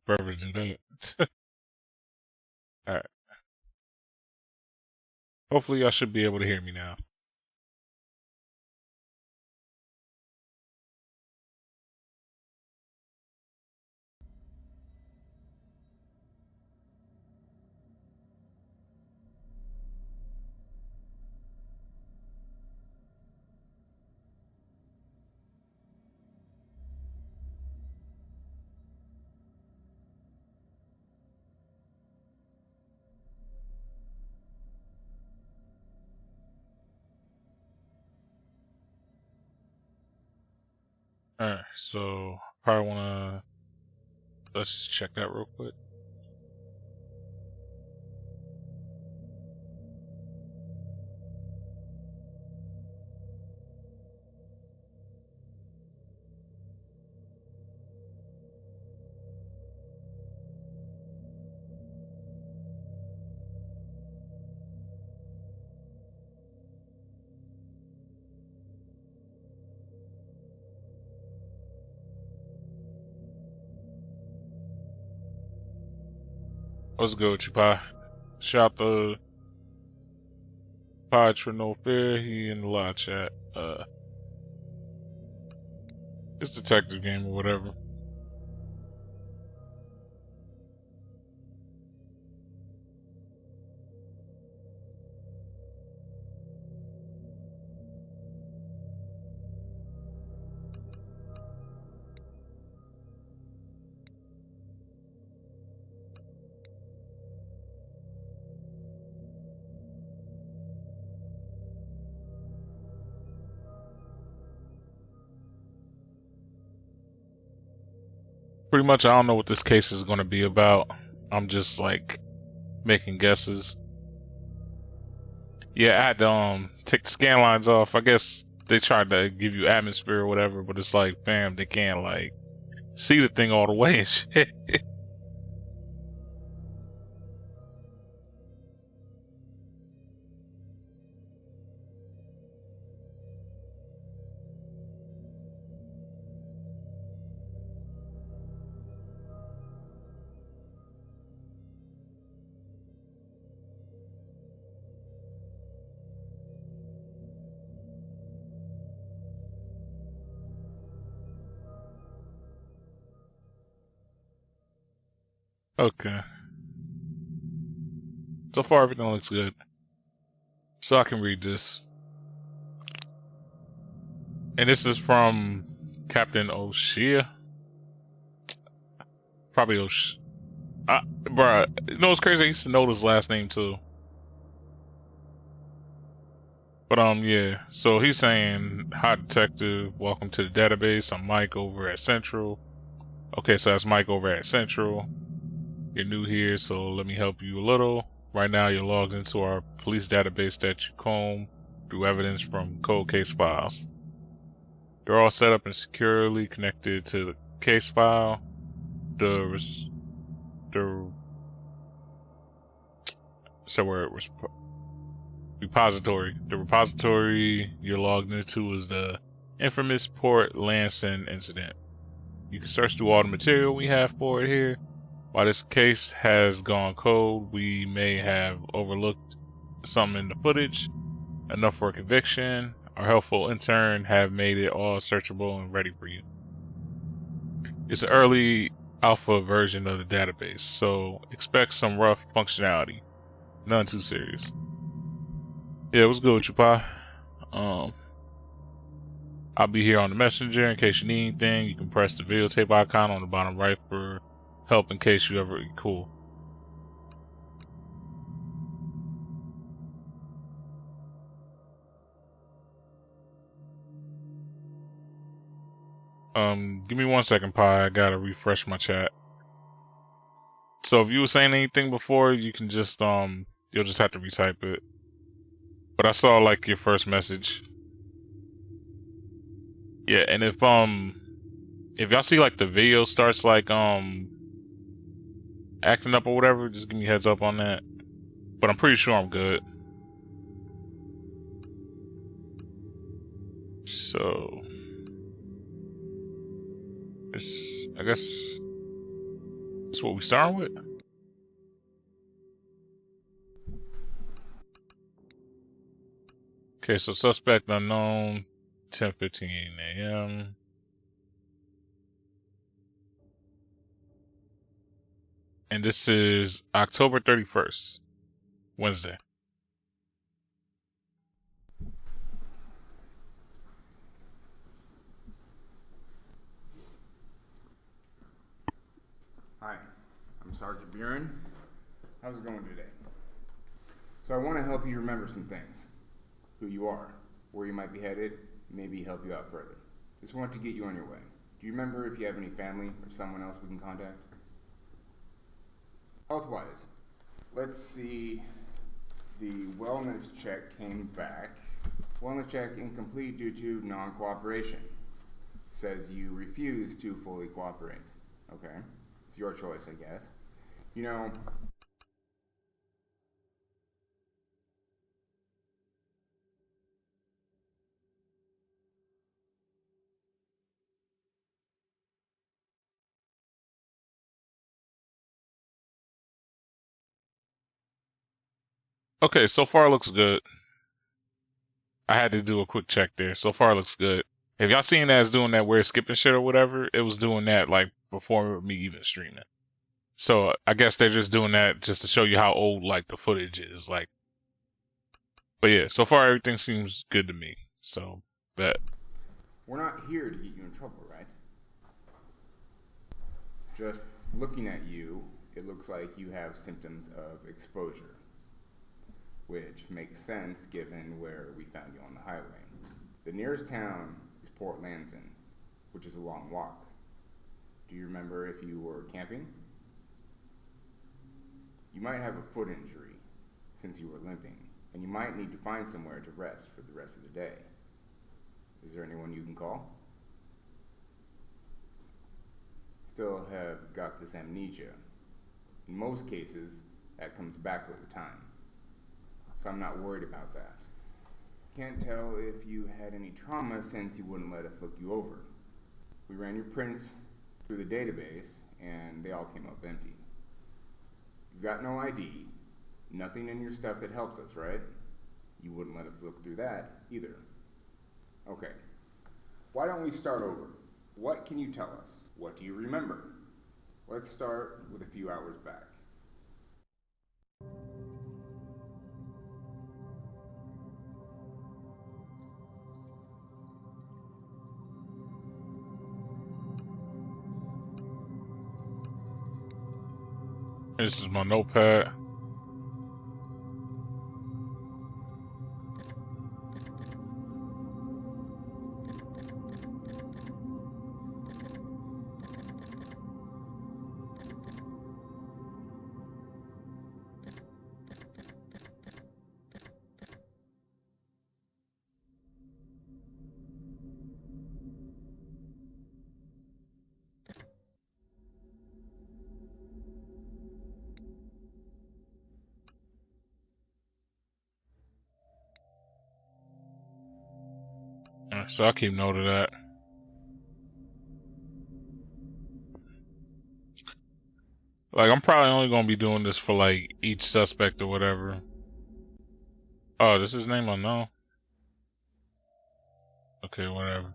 Forever do that. Alright. Hopefully y'all should be able to hear me now. Alright, so probably wanna let's check that real quick. Let's go with you, Pie. Shout the Pie for no fear, he in the live chat. It's detective game or whatever. Pretty much, I don't know what this case is going to be about. I'm just like making guesses. Yeah, I had to take the scan lines off. I guess they tried to give you atmosphere or whatever, but it's like, fam, they can't like see the thing all the way and shit. Okay. So far, everything looks good. So I can read this. And this is from Captain O'Shea. Probably O'Shea. Bruh, you know what's crazy? I used to know his last name too. But yeah. So he's saying, "Hi, detective. Welcome to the database. I'm Mike over at Central." Okay, so that's Mike over at Central. You're new here, so let me help you a little. Right now, you're logged into our police database that you comb through evidence from cold case files. They're all set up and securely connected to the case file. The repository. The repository you're logged into is the infamous Port Landsend incident. You can search through all the material we have for it here. While this case has gone cold, we may have overlooked some in the footage, enough for a conviction. Our helpful intern have made it all searchable and ready for you. It's an early alpha version of the database, so expect some rough functionality. None too serious. Yeah, what's good with you, Pi? I'll be here on the messenger in case you need anything. You can press the videotape icon on the bottom right for help in case you ever cool. Give me 1 second, Pi. I gotta refresh my chat. So if you were saying anything before, you can just you'll just have to retype it. But I saw like your first message. Yeah, and if y'all see like the video starts like acting up or whatever, just give me a heads up on that. But I'm pretty sure I'm good. So I guess That's what we starting with? Okay, so suspect unknown, 10:15 a.m. And this is October 31st, Wednesday. Hi, I'm Sergeant Buren. How's it going today? So I want to help you remember some things. Who you are, where you might be headed, maybe help you out further. Just want to get you on your way. Do you remember if you have any family or someone else we can contact? Health-wise, let's see. The wellness check came back. Wellness check incomplete due to non-cooperation. Says you refuse to fully cooperate. Okay, it's your choice, I guess. You know, Okay, so far looks good. I had to do a quick check there. So far looks good. Have y'all seen that it's doing that weird skipping shit or whatever? It was doing that like before me even streaming. So I guess they're just doing that just to show you how old like the footage is. Like, but yeah, so far everything seems good to me. So, bet. we're not here to get you in trouble, right? Just looking at you, it looks like you have symptoms of exposure, which makes sense given where we found you on the highway. The nearest town is Port Landsend, which is a long walk. Do you remember if you were camping? You might have a foot injury since you were limping, and you might need to find somewhere to rest for the rest of the day. Is there anyone you can call? Still have got this amnesia. In most cases, that comes back with time, so I'm not worried about that. Can't tell if you had any trauma since you wouldn't let us look you over. We ran your prints through the database, and they all came up empty. You've got no ID, nothing in your stuff that helps us, right? You wouldn't let us look through that either. Okay, why don't we start over? What can you tell us? What do you remember? Let's start with a few hours back. This is my notepad. So I'll keep note of that. Like, I'm probably only gonna be doing this for like each suspect or whatever. Oh, this is name unknown. Okay, whatever.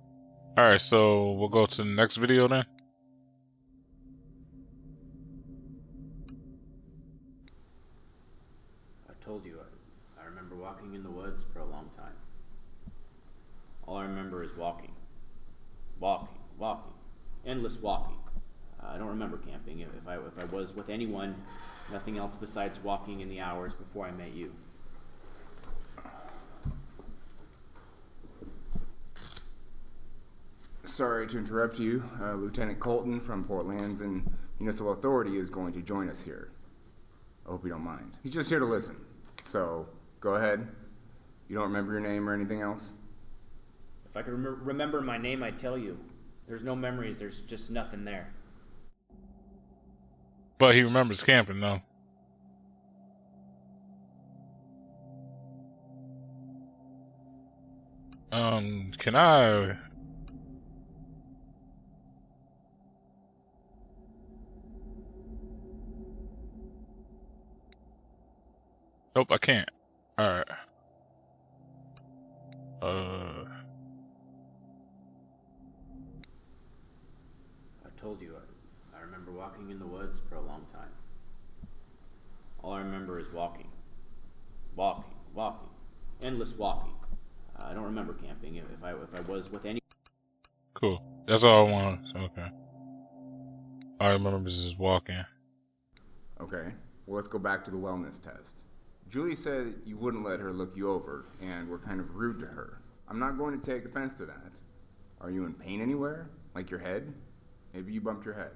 Alright, so we'll go to the next video then. I told you, I remember walking in the woods for a long time. All I remember is walking. Walking, walking. Endless walking. I don't remember camping. If I was with anyone, nothing else besides walking in the hours before I met you. Sorry to interrupt you. Lieutenant Colton from Port Landsend Municipal Authority is going to join us here. I hope you don't mind. He's just here to listen. So, go ahead. You don't remember your name or anything else? If I could remember my name, I'd tell you. There's no memories, there's just nothing there. But he remembers camping though. Can I? Nope, I can't. Alright. I told you, I remember walking in the woods for a long time. All I remember is walking. Walking, walking. Endless walking. I don't remember camping. If I was with any... Cool. That's all I want. Okay. All I remember is just walking. Okay, well, let's go back to the wellness test. Julie said you wouldn't let her look you over and were kind of rude to her. I'm not going to take offense to that. Are you in pain anywhere? Like your head? Maybe you bumped your head.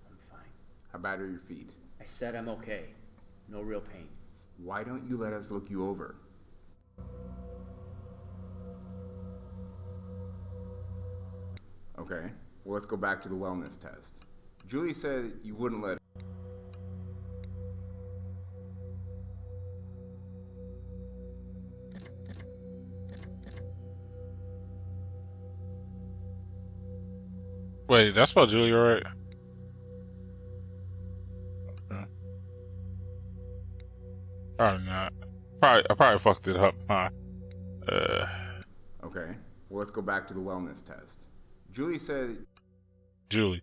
I'm fine. How bad are your feet? I said I'm okay. No real pain. Why don't you let us look you over? Okay, well, let's go back to the wellness test. Julie said you wouldn't let... Wait, that's about Julia, right? Okay. Probably not. I probably fucked it up, huh? Okay, well, let's go back to the wellness test. Julie said... Julie.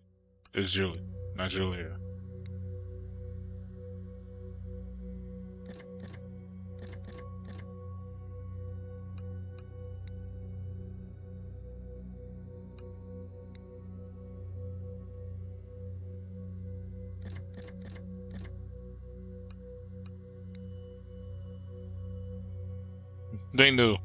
It's Julie, not Julia. They knew.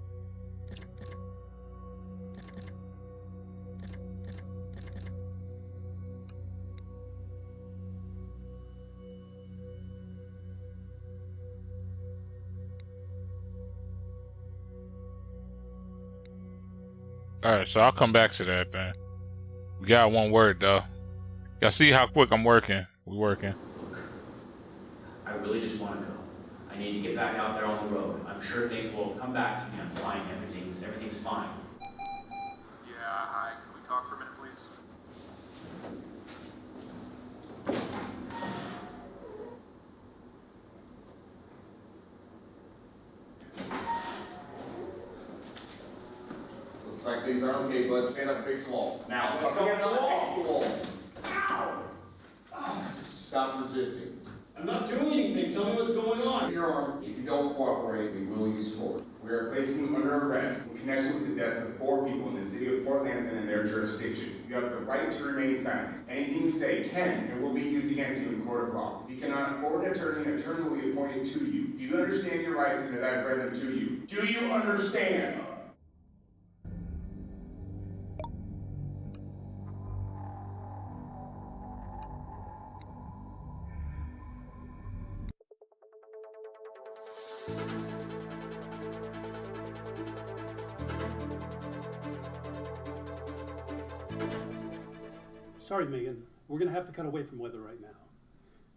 Alright, so I'll come back to that then. We got one word though. Y'all see how quick I'm working? We working. I really just want to go. I need to get back out there on the road. I'm sure things will come back to me. I'm fine. Everything's fine. Yeah, hi. Can we talk for a minute, please? Looks like things are okay, bud. Stand up and face the wall. Now, let's go face the wall. Ow! Oh. Stop resisting. I'm not doing anything. Tell me what's going on. Your arm. If you don't cooperate, we will use force. We are placing you under arrest in connection with the deaths of 4 people in the city of Fort Landsend and their jurisdiction. You have the right to remain silent. Anything you say can and will be used against you in court of law. If you cannot afford an attorney will be appointed to you. Do you understand your rights as I've read them to you? Do you understand? Sorry, Megan. We're going to have to cut away from weather right now.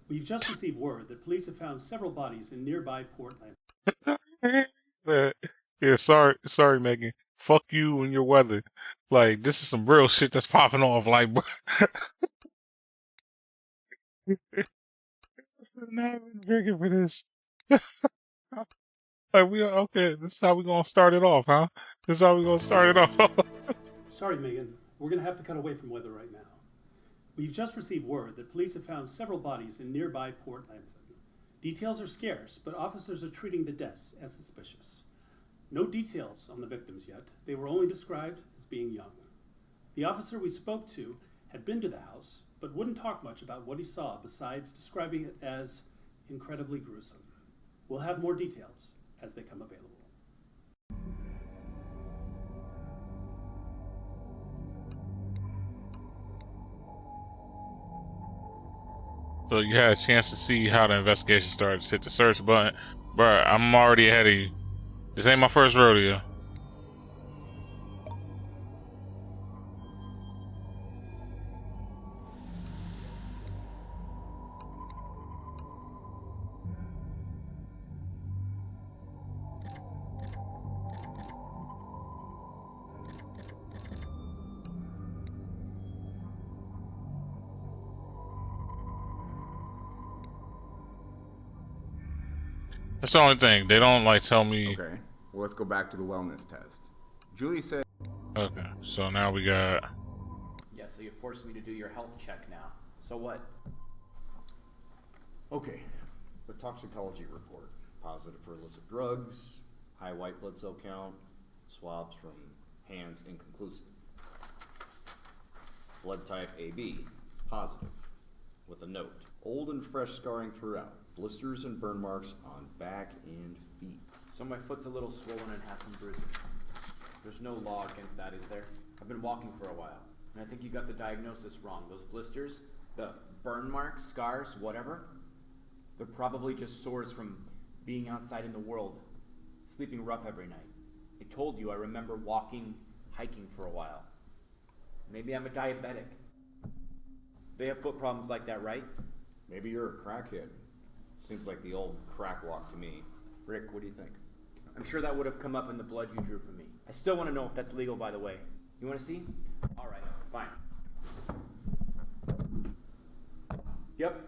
We've just received word that police have found several bodies in nearby Portland. Yeah, sorry, Megan. Fuck you and your weather. Like, this is some real shit that's popping off. Like, bro. I'm not even drinking for this. Like, okay. This is how we gonna start it off, huh? This is how we gonna start it off. Sorry, Megan. We're going to have to cut away from weather right now. We've just received word that police have found several bodies in nearby Port Landsend. Details are scarce, but officers are treating the deaths as suspicious. No details on the victims yet. They were only described as being young. The officer we spoke to had been to the house, but wouldn't talk much about what he saw besides describing it as incredibly gruesome. We'll have more details as they come available. So you had a chance to see how the investigation started. Just hit the search button. Bruh, I'm already ahead of you. This ain't my first rodeo. That's the only thing. They don't like tell me. Okay, well, let's go back to the wellness test. Julie said... Okay, so now we got. Yeah, so you forced me to do your health check now. So what? Okay, the toxicology report. Positive for illicit drugs, high white blood cell count, swabs from hands inconclusive. Blood type AB, positive, with a note. Old and fresh scarring throughout, blisters and burn marks on back and feet. So my foot's a little swollen and has some bruises. There's no law against that, is there? I've been walking for a while, and I think you got the diagnosis wrong. Those blisters, the burn marks, scars, whatever, they're probably just sores from being outside in the world, sleeping rough every night. I told you I remember walking, hiking for a while. Maybe I'm a diabetic. They have foot problems like that, right? Maybe you're a crackhead. Seems like the old crack walk to me. Rick, what do you think? I'm sure that would have come up in the blood you drew from me. I still want to know if that's legal, by the way. You want to see? All right, fine. Yep.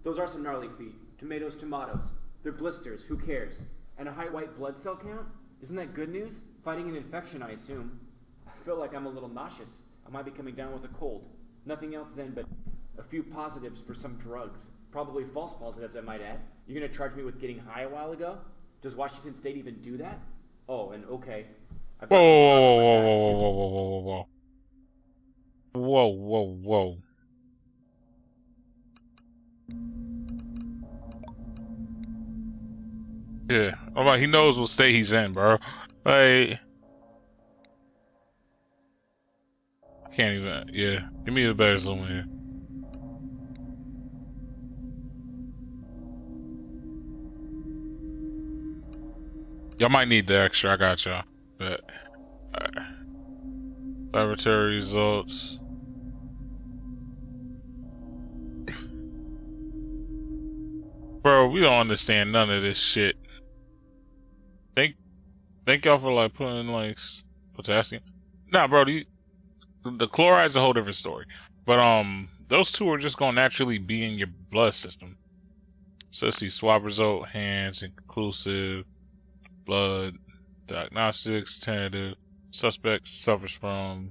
Those are some gnarly feet. Tomatoes, tomatoes. They're blisters. Who cares? And a high white blood cell count? Isn't that good news? Fighting an infection, I assume. I feel like I'm a little nauseous. I might be coming down with a cold. Nothing else then but a few positives for some drugs. Probably false positives, I might add. You're going to charge me with getting high a while ago? Does Washington State even do that? Oh, and okay. I've got some scars on my back, too. Whoa. Yeah, all right. He knows what state he's in, bro. Like, can't even. Yeah, give me the better zoom here. Y'all might need the extra. I got y'all. But laboratory results. Bro, we don't understand none of this shit. Thank y'all for like putting like potassium. Nah, bro, the chloride's a whole different story. But those two are just gonna naturally be in your blood system. So let's see, swab result, hands, inconclusive, blood, diagnostics, tentative, suspect suffers from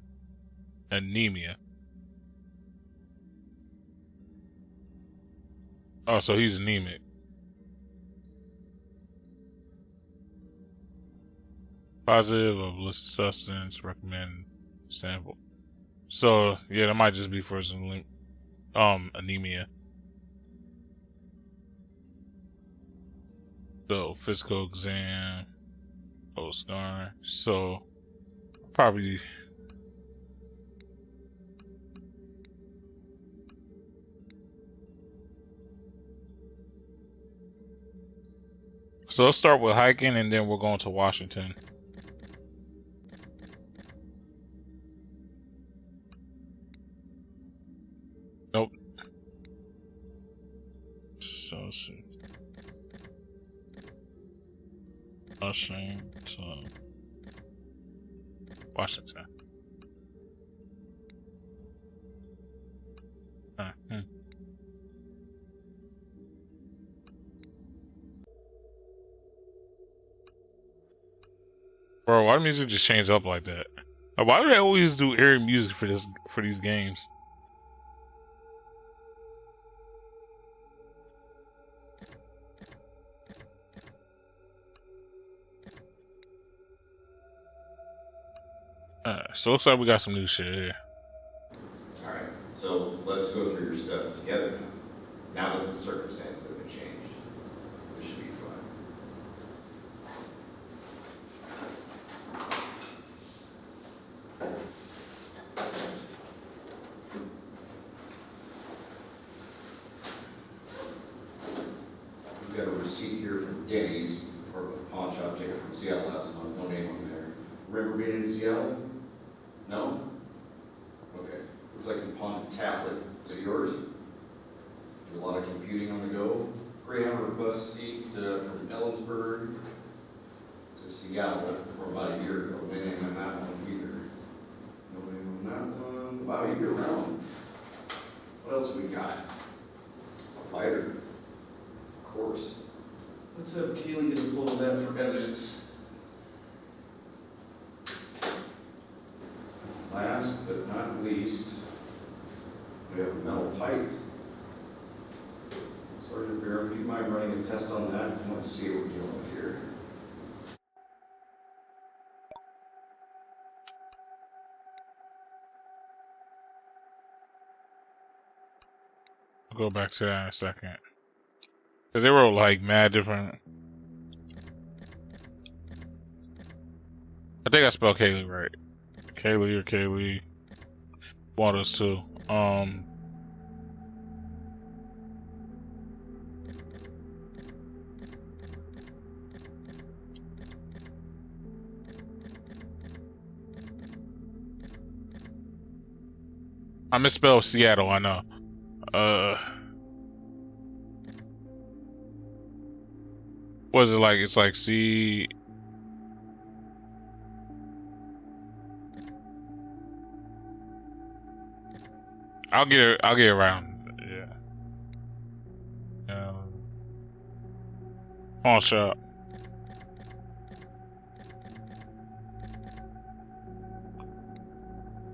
anemia. Oh, so he's anemic. Positive of illicit substance, recommend sample. So yeah, that might just be for some anemia. So physical exam, scar. So probably so let's start with hiking and then we're going to Washington. Nope. So let's see. Washington. Bro, why the music just change up like that? Why do they always do eerie music for these games? So it looks like we got some new shit here. Alright, so let's go through your stuff together now. Now that the circumstances have been changed. This should be fun. We've got a receipt here from Denny's for a pawn shop ticket from Seattle last month. No name on there. Remember being in Seattle? No? Okay. Looks like you pawned a tablet. Is it yours? Do a lot of computing on the go. Greyhound or bus seat from Ellensburg to Seattle for about a year ago. No name on that one either. No name on that one. Wow, you're around. What else we got? A lighter. Of course. Let's have Kaylee get a photo of that for evidence. Last but not least, we have a metal pipe. Sergeant Barrow, do you mind running a test on that? I want to see what we're dealing with here. I'll go back to that in a second. Cause they were like mad different. I think I spelled Kaylee right. Kaylee or Kaylee. One of those two. I misspelled Seattle, I know. What is it like? It's like C. I'll get around. Yeah. Pawn shop.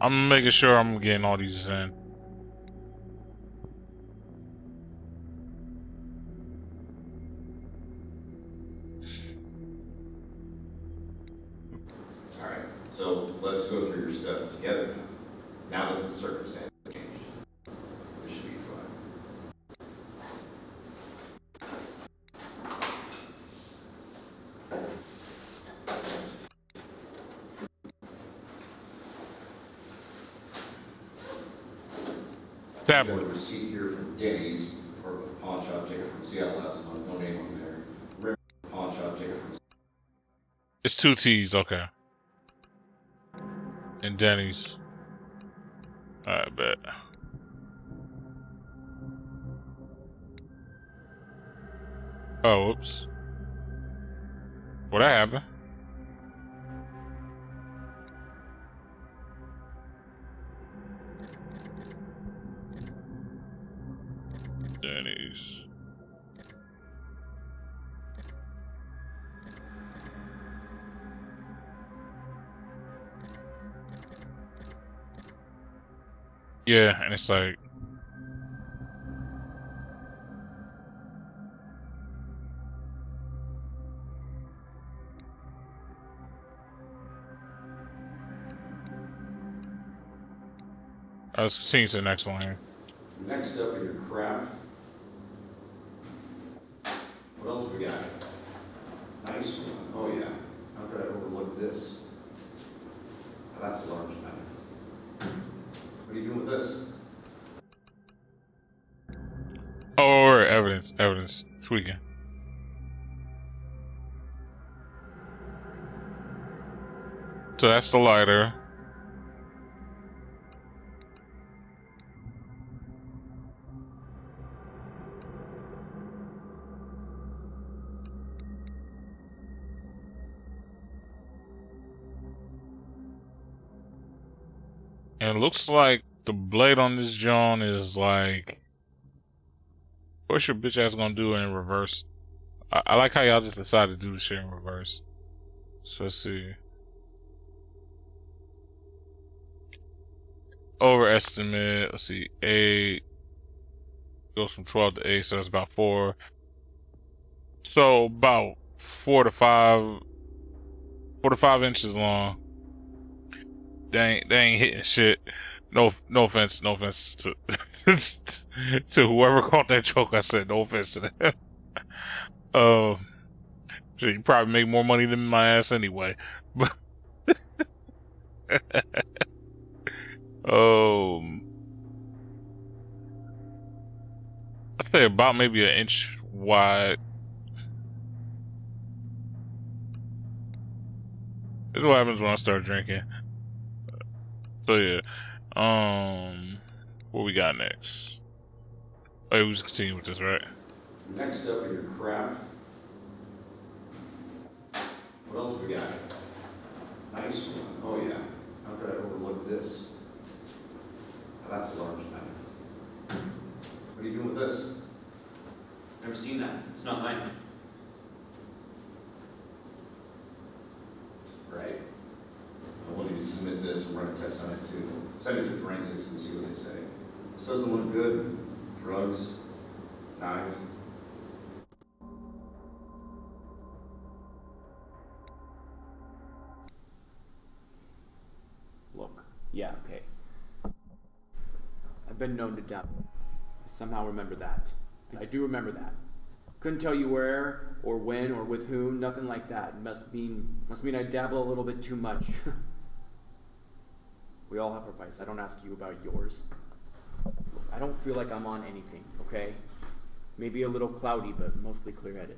I'm making sure I'm getting all these in. Alright, so let's go through your stuff together now. Now that the circumstances have changed. This should be fun. You got a Tablet. receipt here from Denny's for a pawn shop ticket from Seattle last month. No name on there. River pawn shop ticket from. It's 2 T's, okay. And Denny's. I bet. Oh, whoops. What happened? Denny's. Yeah, and it's like let's continue to the next one here. Next up in your crap. What else we got? Nice one. Oh yeah. How could I overlook this? Now that's a large knife. What are you doing with this? Oh, right, evidence. Tweaking. So that's the lighter. And it looks like the blade on this John is like, what's your bitch ass gonna do in reverse? I like how y'all just decided to do the shit in reverse. So let's see. Overestimate, let's see, 8 goes from 12 to 8, so that's about 4. So about 4 to 5 inches long. They ain't hitting shit. No offense to to whoever caught that joke. I said no offense to them. So you probably make more money than my ass anyway. But I'd say about maybe an inch wide. This is what happens when I start drinking. So yeah. What we got next? Oh, we just continue with this, right? Next up in your crap. What else we got? Nice one. Oh yeah. How could I overlook this? Now that's a large knife. What are you doing with this? Never seen that. It's not mine. Yeah, okay. I've been known to dabble. I somehow remember that. I do remember that. Couldn't tell you where, or when, or with whom, nothing like that. Must mean I dabble a little bit too much. We all have our vices. I don't ask you about yours. I don't feel like I'm on anything, okay? Maybe a little cloudy, but mostly clear-headed.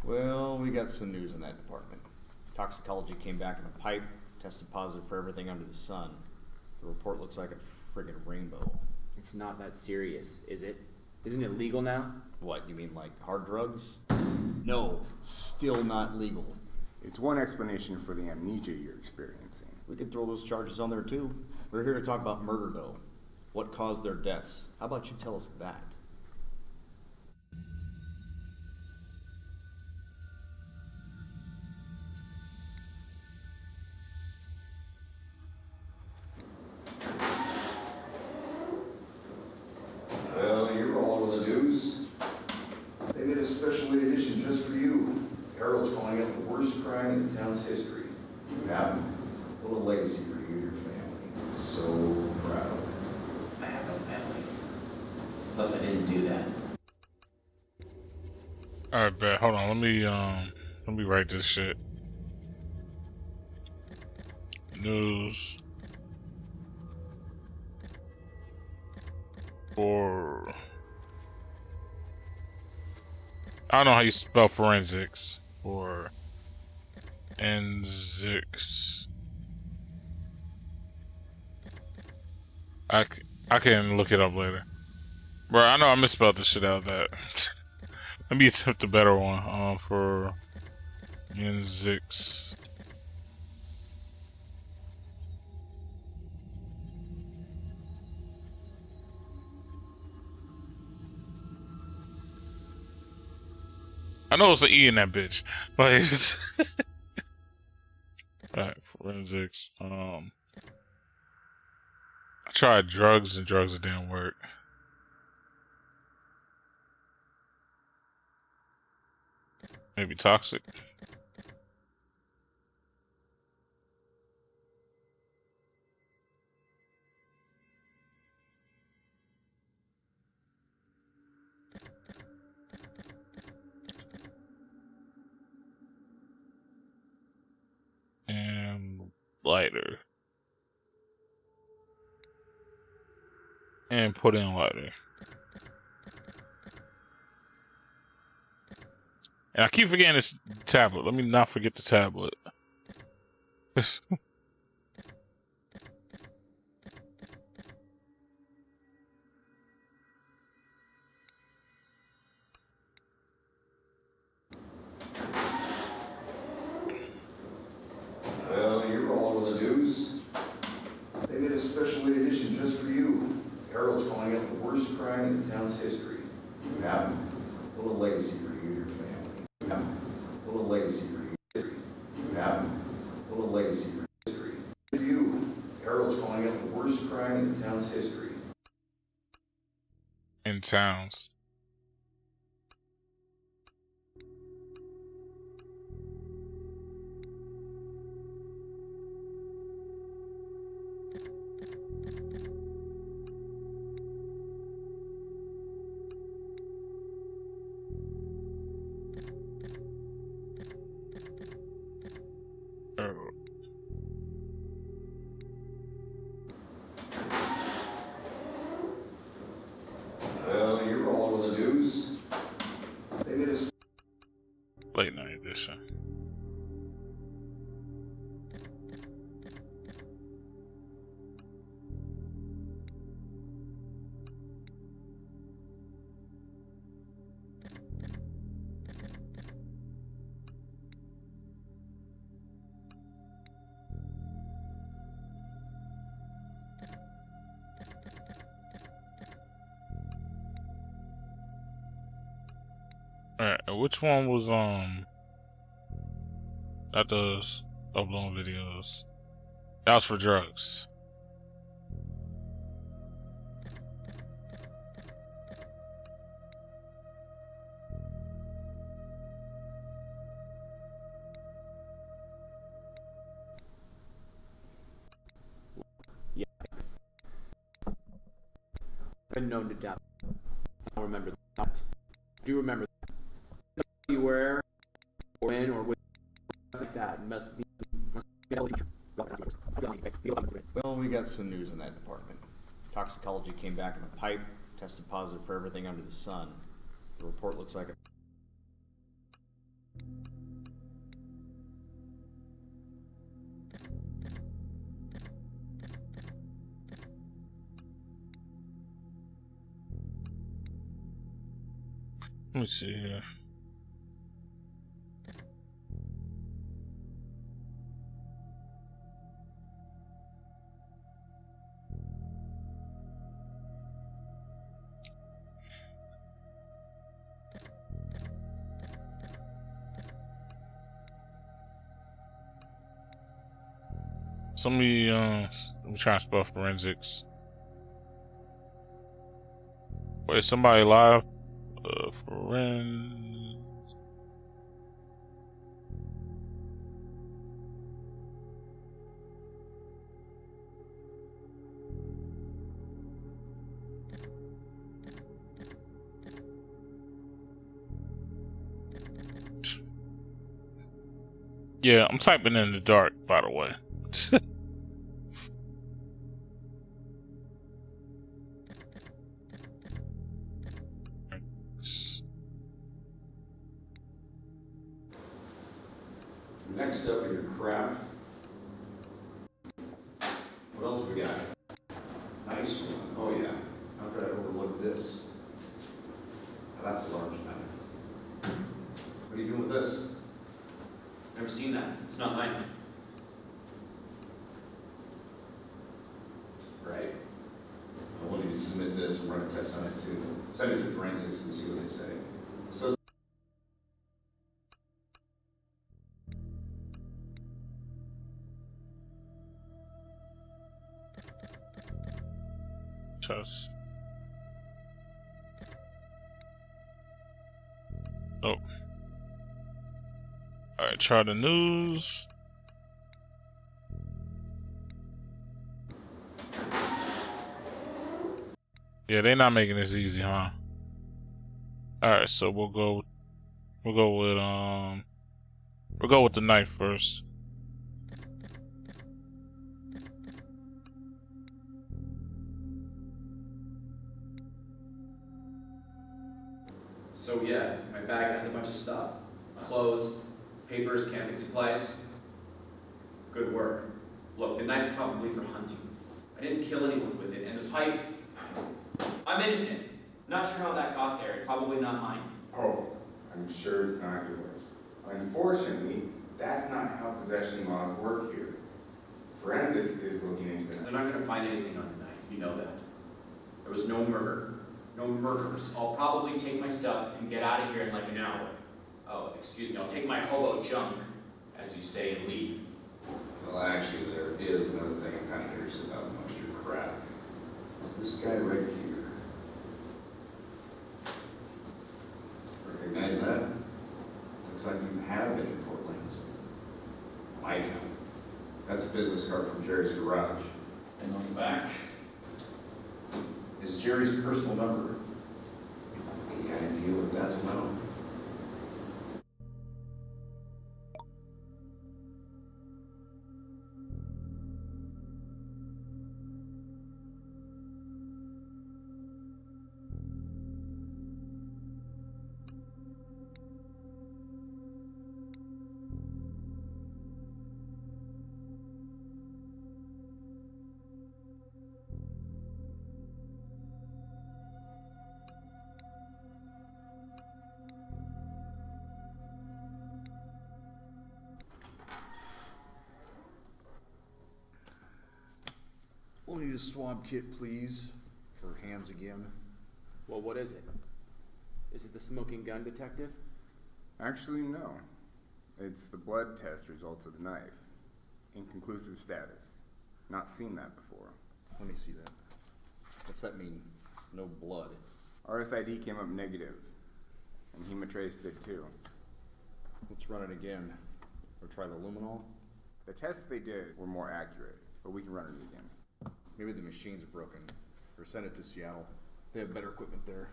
Well, we got some news in that department. Toxicology came back in the pipe, tested positive for everything under the sun. The report looks like a friggin' rainbow. It's not that serious, is it? Isn't it legal now? What, you mean like hard drugs? No, still not legal. It's one explanation for the amnesia you're experiencing. We could throw those charges on there too. We're here to talk about murder though. What caused their deaths? How about you tell us that? Well, you're all over the news. They made a special late edition just for you. Harold's calling it the worst crime in the town's history. You have a little legacy for you and your family. So proud. I have no family. Plus, I didn't do that. Alright, bet. Hold on. Let me write this shit. News. For... I don't know how you spell forensics. Or... Forensics. I can look it up later. Bro, I know I misspelled the shit out of that. Let me attempt a better one. For forensics. I know it's an E in that bitch. Like, alright, forensics. I tried drugs and drugs didn't work. Maybe toxic. And lighter. And put in lighter. And I keep forgetting this tablet. Let me not forget the tablet. Well, you're all over the news. They made a special late edition just for you. Harold's calling it the worst crime in the town's history. You have a little legacy for you and your family. You have a little legacy for you. You have a little legacy for history. For you, Harold's calling it the worst crime in the town's history. In towns. Well, you're all over the news. They made a Late night edition. Alright, which one was that does upload videos? That was for drugs. been known to death. I don't remember that. I do remember that. You were, or in, or with, like that. Must be. Well, we got some news in that department. Toxicology came back in the pipe, tested positive for everything under the sun. The report looks like a... Let me see here. Somebody, I'm trying to spell forensics. Wait, is somebody live? Forensics. Yeah, I'm typing in the dark, by the way. Next up in your crap. What else we got? Nice one. Oh yeah. How could I overlook this? Now that's a large knife. What are you doing with this? Never seen that. It's not mine. Right. I want you to submit this and run a test on it too. Send it to forensics and see what they say. So Test. Oh. Alright, try the news. Yeah, they're not making this easy, huh? Alright, so we'll go with the knife first. So yeah, my bag has a bunch of stuff. Clothes, papers, camping supplies. Good work. Look, the knife's probably for hunting. I didn't kill anyone with it, and the pipe... I'm innocent. Not sure how that got there. It's probably not mine. Oh, I'm sure it's not yours. Unfortunately, that's not how possession laws work here. Forensics is looking into They're it. not going to find anything on the knife. You know that. There was no murder. No murderers. I'll probably take my stuff and get out of here in like an hour. Oh, excuse me. I'll take my hobo junk, as you say, and leave. well, actually, there is another thing I'm kind of curious about amongst your crap. This guy right here. Recognize that? Looks like you have been in Portland. My town. That's a business card from Jerry's garage. And on the back is Jerry's personal number. Any idea what that's about? We'll need a swab kit, please, for hands again. Well, what is it? Is it the smoking gun detective? Actually, no. It's the blood test results of the knife. Inconclusive status. Not seen that before. Let me see that. What's that mean? No blood. RSID came up negative, and Hematrace did too. Let's run it again. Or try the luminol. The tests they did were more accurate, but we can run it again. Maybe the machine's broken. Or send it to Seattle. They have better equipment there.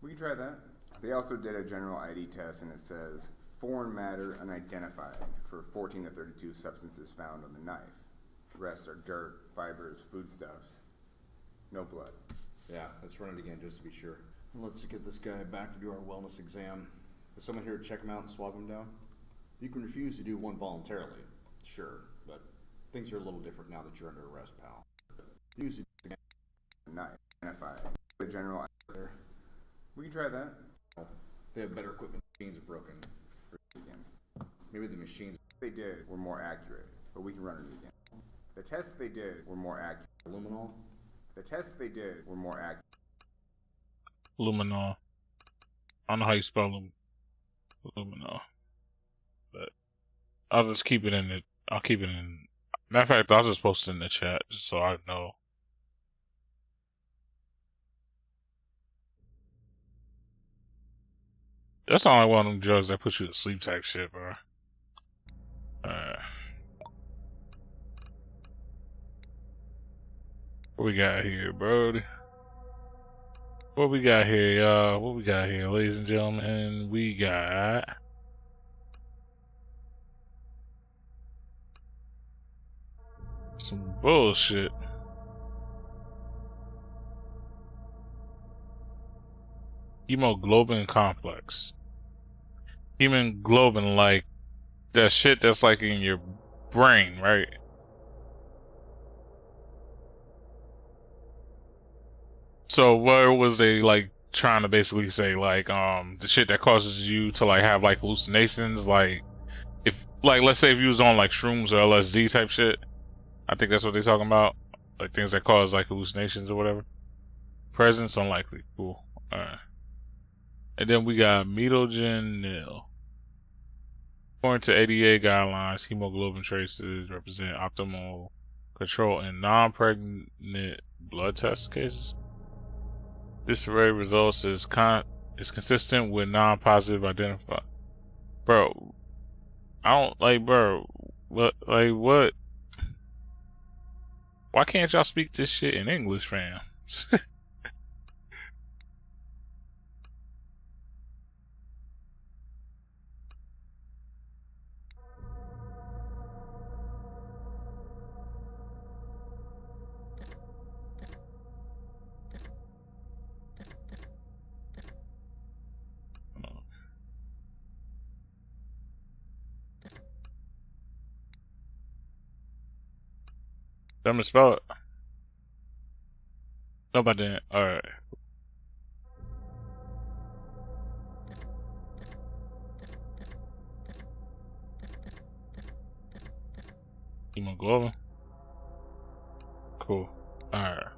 We can try that. They also did a general ID test, and it says foreign matter unidentified for 14 to 32 substances found on the knife. The rest are dirt, fibers, foodstuffs. No blood. Yeah, let's run it again just to be sure. Let's get this guy back to do our wellness exam. Is someone here to check him out and swab him down? You can refuse to do one voluntarily, sure, but things are a little different now that you're under arrest, pal. Use it. Not identified. The general there. We can try that. They have better equipment. Machines are broken. Maybe the machines they did were more accurate, but we can run it again. The tests they did were more accurate. Luminol? The tests they did were more accurate. Luminol. I don't know how you spell Luminol, but I'll just keep it in it. I'll keep it in. Matter of fact, I'll just post it in the chat just so I know. That's not like one of them drugs that put you to sleep type shit, bro. What we got here, bro? What we got here, y'all? What we got here, ladies and gentlemen? We got some bullshit. Hemoglobin complex. Hemoglobin, like that shit that's like in your brain, right? So what was they like trying to basically say, like the shit that causes you to like have like hallucinations, like if like let's say if you was on like shrooms or LSD type shit, I think that's what they're talking about, like things that cause like hallucinations or whatever. Presence unlikely. Cool. Alright. And then we got mitogen. According to ADA guidelines, hemoglobin traces represent optimal control in non-pregnant blood test cases. This array of results is consistent with non-positive identified. Bro, I don't like, bro. What? Like what? Why can't y'all speak this shit in English, fam? Let me spell it. No, but then, alright. Hemoglobin. Cool. Alright.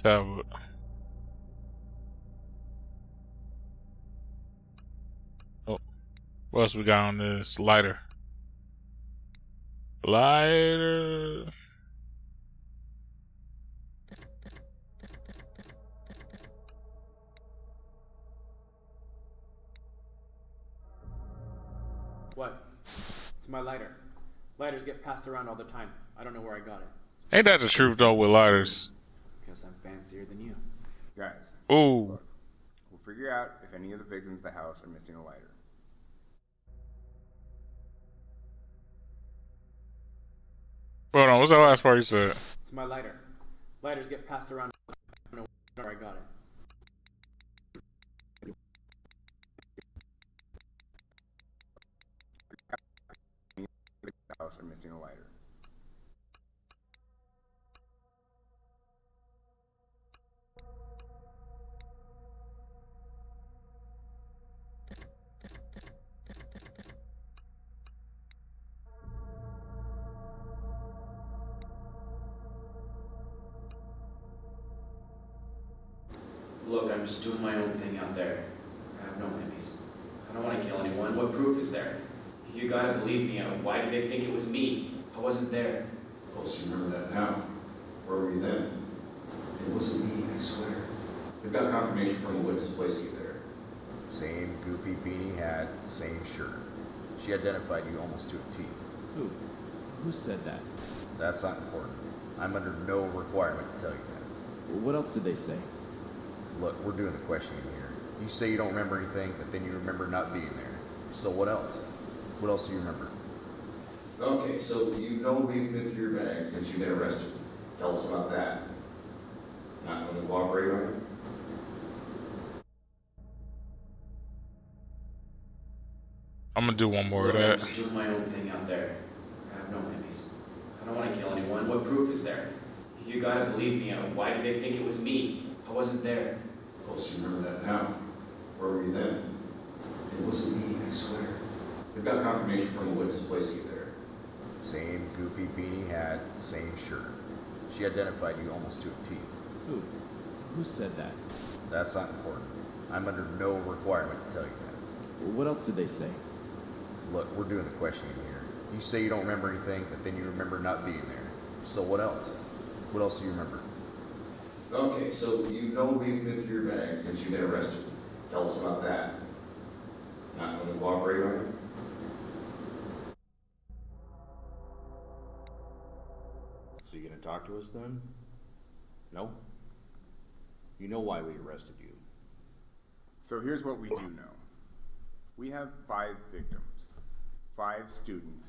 Tablet. Oh, what else we got on this? Lighter. Lighter. What? It's my lighter. Lighters get passed around all the time. I don't know where I got it. Ain't that the truth though with lighters? Guess I'm fancier than you. Guys, Ooh. look, we'll figure out if any of the victims of the house are missing a lighter. Hold on, what's that last part you said? It's my lighter. Lighters get passed around. I don't know where I got it. The house are missing a lighter. Look, I'm just doing my own thing out there. I have no enemies. I don't want to kill anyone. What proof is there? You gotta believe me. Why did they think it was me? I wasn't there. Of course, you remember that now. Where were you then? It wasn't me, I swear. We've got confirmation from a witness placing you there. Same goofy beanie hat, same shirt. She identified you almost to a T. Who? Who said that? That's not important. I'm under no requirement to tell you that. What else did they say? Look, we're doing the questioning here. You say you don't remember anything, but then you remember not being there. So what else? What else do you remember? Okay, so you know we've been through your bag since you've been arrested. Tell us about that. Not going to cooperate on it? I'm gonna do one more of Look, I'm that. just doing my own thing out there. I have no enemies. I don't want to kill anyone. What proof is there? You gotta believe me. Why did they think it was me? I wasn't there. Of course, you remember that now. Where were you then? It wasn't me, I swear. We've got confirmation from a witness placing you there. Same goofy beanie hat, same shirt. She identified you almost to a T. Who? Who said that? That's not important. I'm under no requirement to tell you that. What else did they say? Look, we're doing the questioning here. You say you don't remember anything, but then you remember not being there. So what else? What else do you remember? Okay, so you know we've been through your bag since you've been arrested. Tell us about that. Not going to cooperate on it? So you gonna talk to us then? No? You know why we arrested you. So here's what we do know. We have 5 victims, 5 students,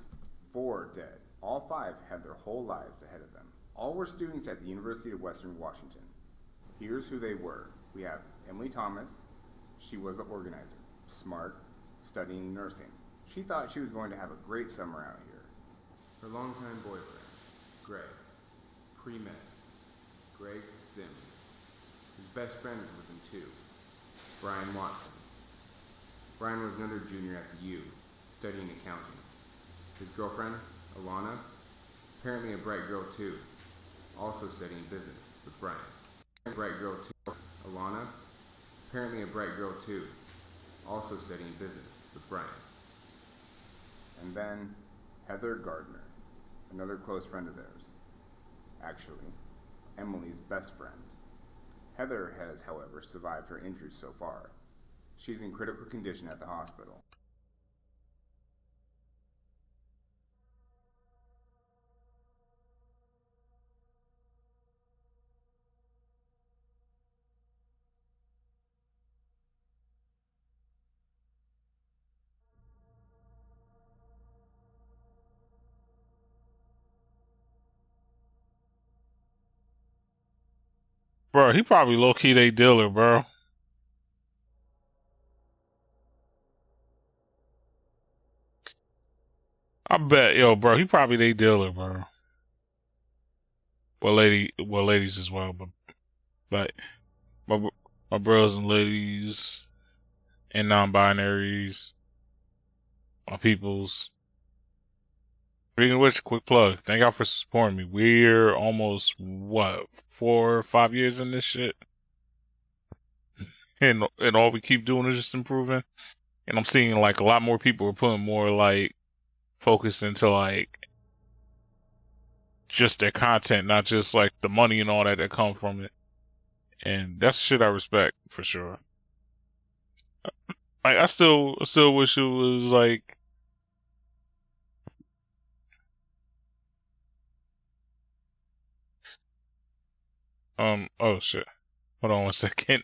4 dead. All 5 had their whole lives ahead of them. All were students at the University of Western Washington. Here's who they were. We have Emily Thomas. She was the organizer, smart, studying nursing. She thought she was going to have a great summer out here. Her longtime boyfriend, Greg, pre-med, Greg Sims. His best friend was with him too, Brian Watson. Brian was another junior at the U, studying accounting. His girlfriend, Alana, apparently a bright girl too, also studying business with Brian. Bright girl too, Alana, apparently a bright girl too, also studying business with Brian. And then Heather Gardner, another close friend of theirs. Actually, Emily's best friend. Heather has, however, survived her injuries so far. She's in critical condition at the hospital. Bro, he probably low-key they dealer, bro. I bet, yo, bro, he probably they dealer, bro. Well, ladies as well, but my my bros and ladies and non-binaries, my peoples. Speaking of which, quick plug. Thank y'all for supporting me. We're almost, what, 4 or 5 years in this shit? And all we keep doing is just improving. And I'm seeing, like, a lot more people are putting more, like, focus into, like, just their content, not just, like, the money and all that come from it. And that's shit I respect, for sure. Like, I still wish it was, like, oh shit. Hold on one second.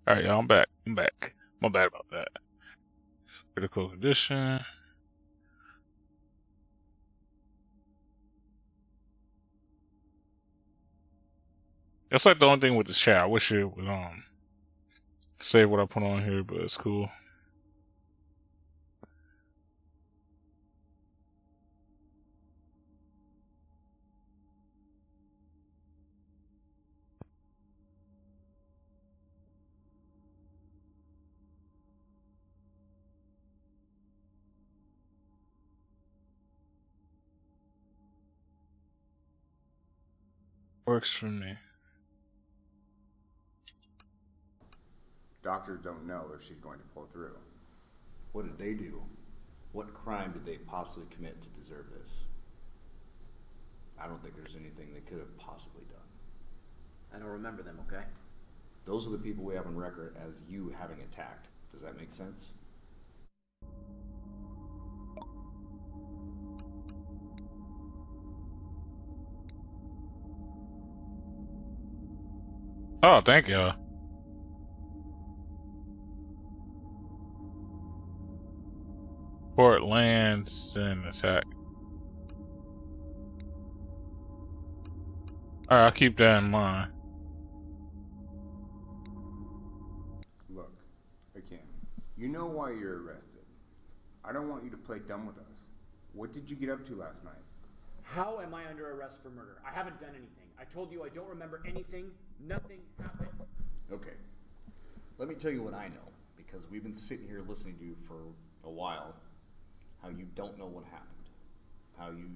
Alright, y'all, I'm back. I'm back. My bad about that. Critical condition. That's like the only thing with the chat. I wish it would save what I put on here, but it's cool. Works for me. Doctors don't know if she's going to pull through. What did they do? What crime did they possibly commit to deserve this? I don't think there's anything they could have possibly done. I don't remember them, okay? Those are the people we have on record as you having attacked. Does that make sense? Oh, thank you. Port Landsend attack. Alright, I'll keep that in mind. Look, again, you know why you're arrested. I don't want you to play dumb with us. What did you get up to last night? How am I under arrest for murder? I haven't done anything. I told you I don't remember anything. Nothing happened. Okay. Let me tell you what I know, because we've been sitting here listening to you for a while. How you don't know what happened. How you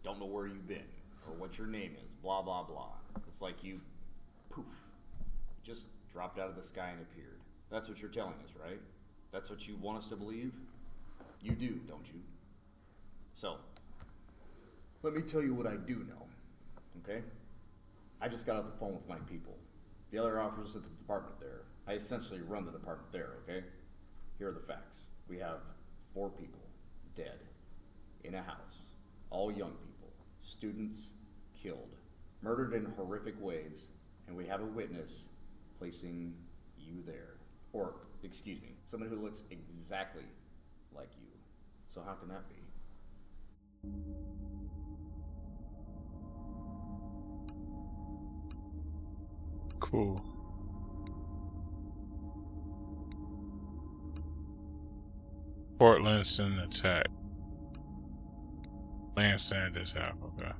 don't know where you've been, or what your name is, blah, blah, blah. It's like you, poof, just dropped out of the sky and appeared. That's what you're telling us, right? That's what you want us to believe? You do, don't you? So, let me tell you what I do know, okay? I just got off the phone with my people. The other officers at the department there. I essentially run the department there, okay? Here are the facts. We have 4 people dead in a house. All young people. Students killed. Murdered in horrific ways. And we have a witness placing you there. Or, excuse me, someone who looks exactly like you. So how can that be? Cool. Port Landsend attack. Landsend attack, okay.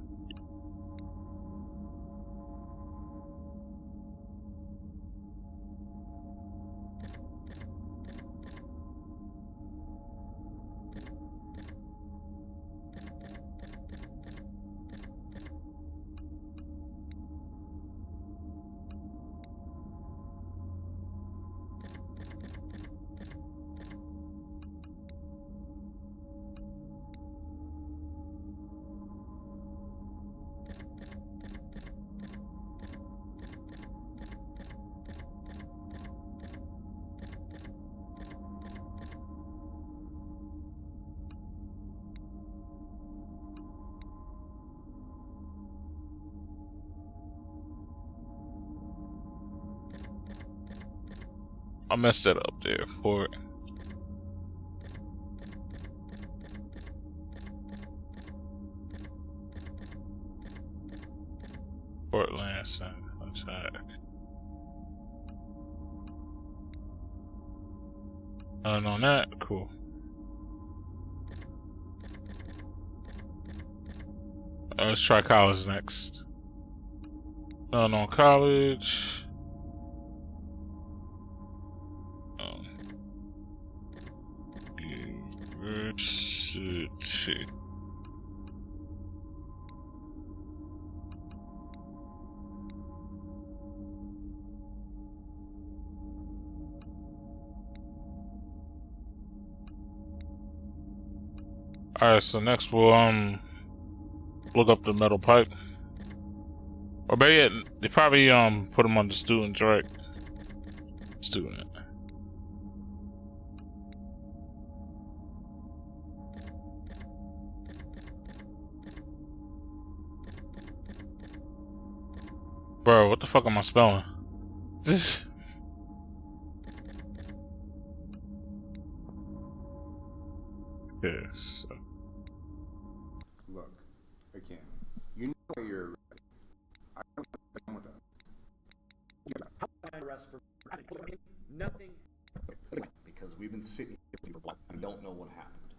I messed that up there. Port Landsend attack. None on that. Cool. Let's try college next. None on college. University. Alright, so next we'll look up the metal pipe. Or maybe they probably put them on the students, right? Student. Bro, what the fuck am I spelling? This. Yes. Look, I can't. You know why you're arrested. I don't have to with us. Arrest for nothing. Because we've been sitting here for black. I don't know what happened.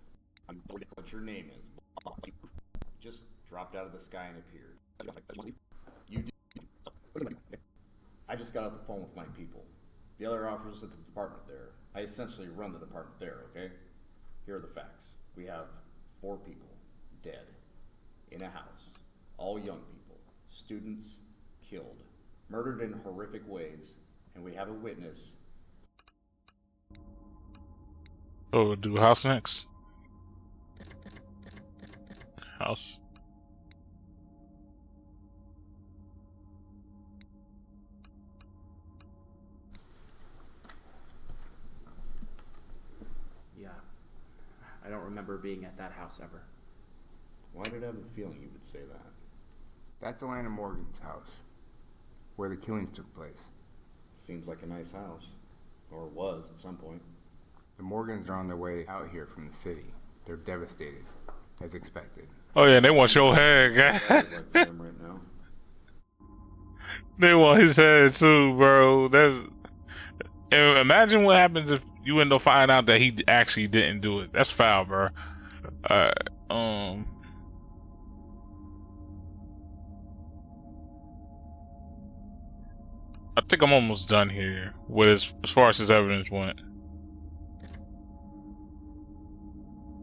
I don't know what your name is. Just dropped out of the sky and appeared. You did. I just got off the phone with my people. The other officers at the department there. I essentially run the department there, okay? Here are the facts. We have 4 people dead in a house. All young people. Students killed. Murdered in horrific ways. And we have a witness. Oh, we'll do house next. House. Yeah. I don't remember being at that house ever. Why did I have a feeling you would say that? That's Alana Morgan's house, where the killings took place. Seems like a nice house. Or was at some point. The Morgans are on their way out here from the city. They're devastated, as expected. Oh yeah, they want your head, guy. Like them right now. They want his head too, bro. And imagine what happens if you end up finding out that he actually didn't do it. That's foul, bro. I think I'm almost done here with as far as his evidence went.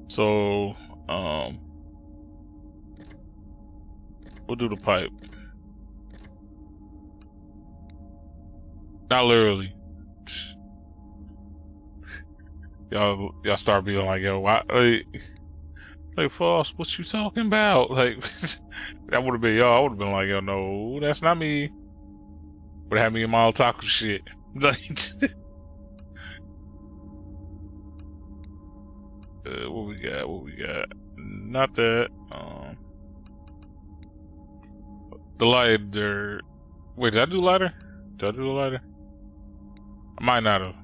So, we'll do the pipe. Not literally. Y'all start being like, yo, why, like, False, what you talking about? Like, that would have been y'all. I would have been like, yo, no, that's not me. Would have had me in my otaku shit. Like, what we got? What we got? Not that. The lighter. Wait, did I do lighter? Did I do the lighter? I might not have.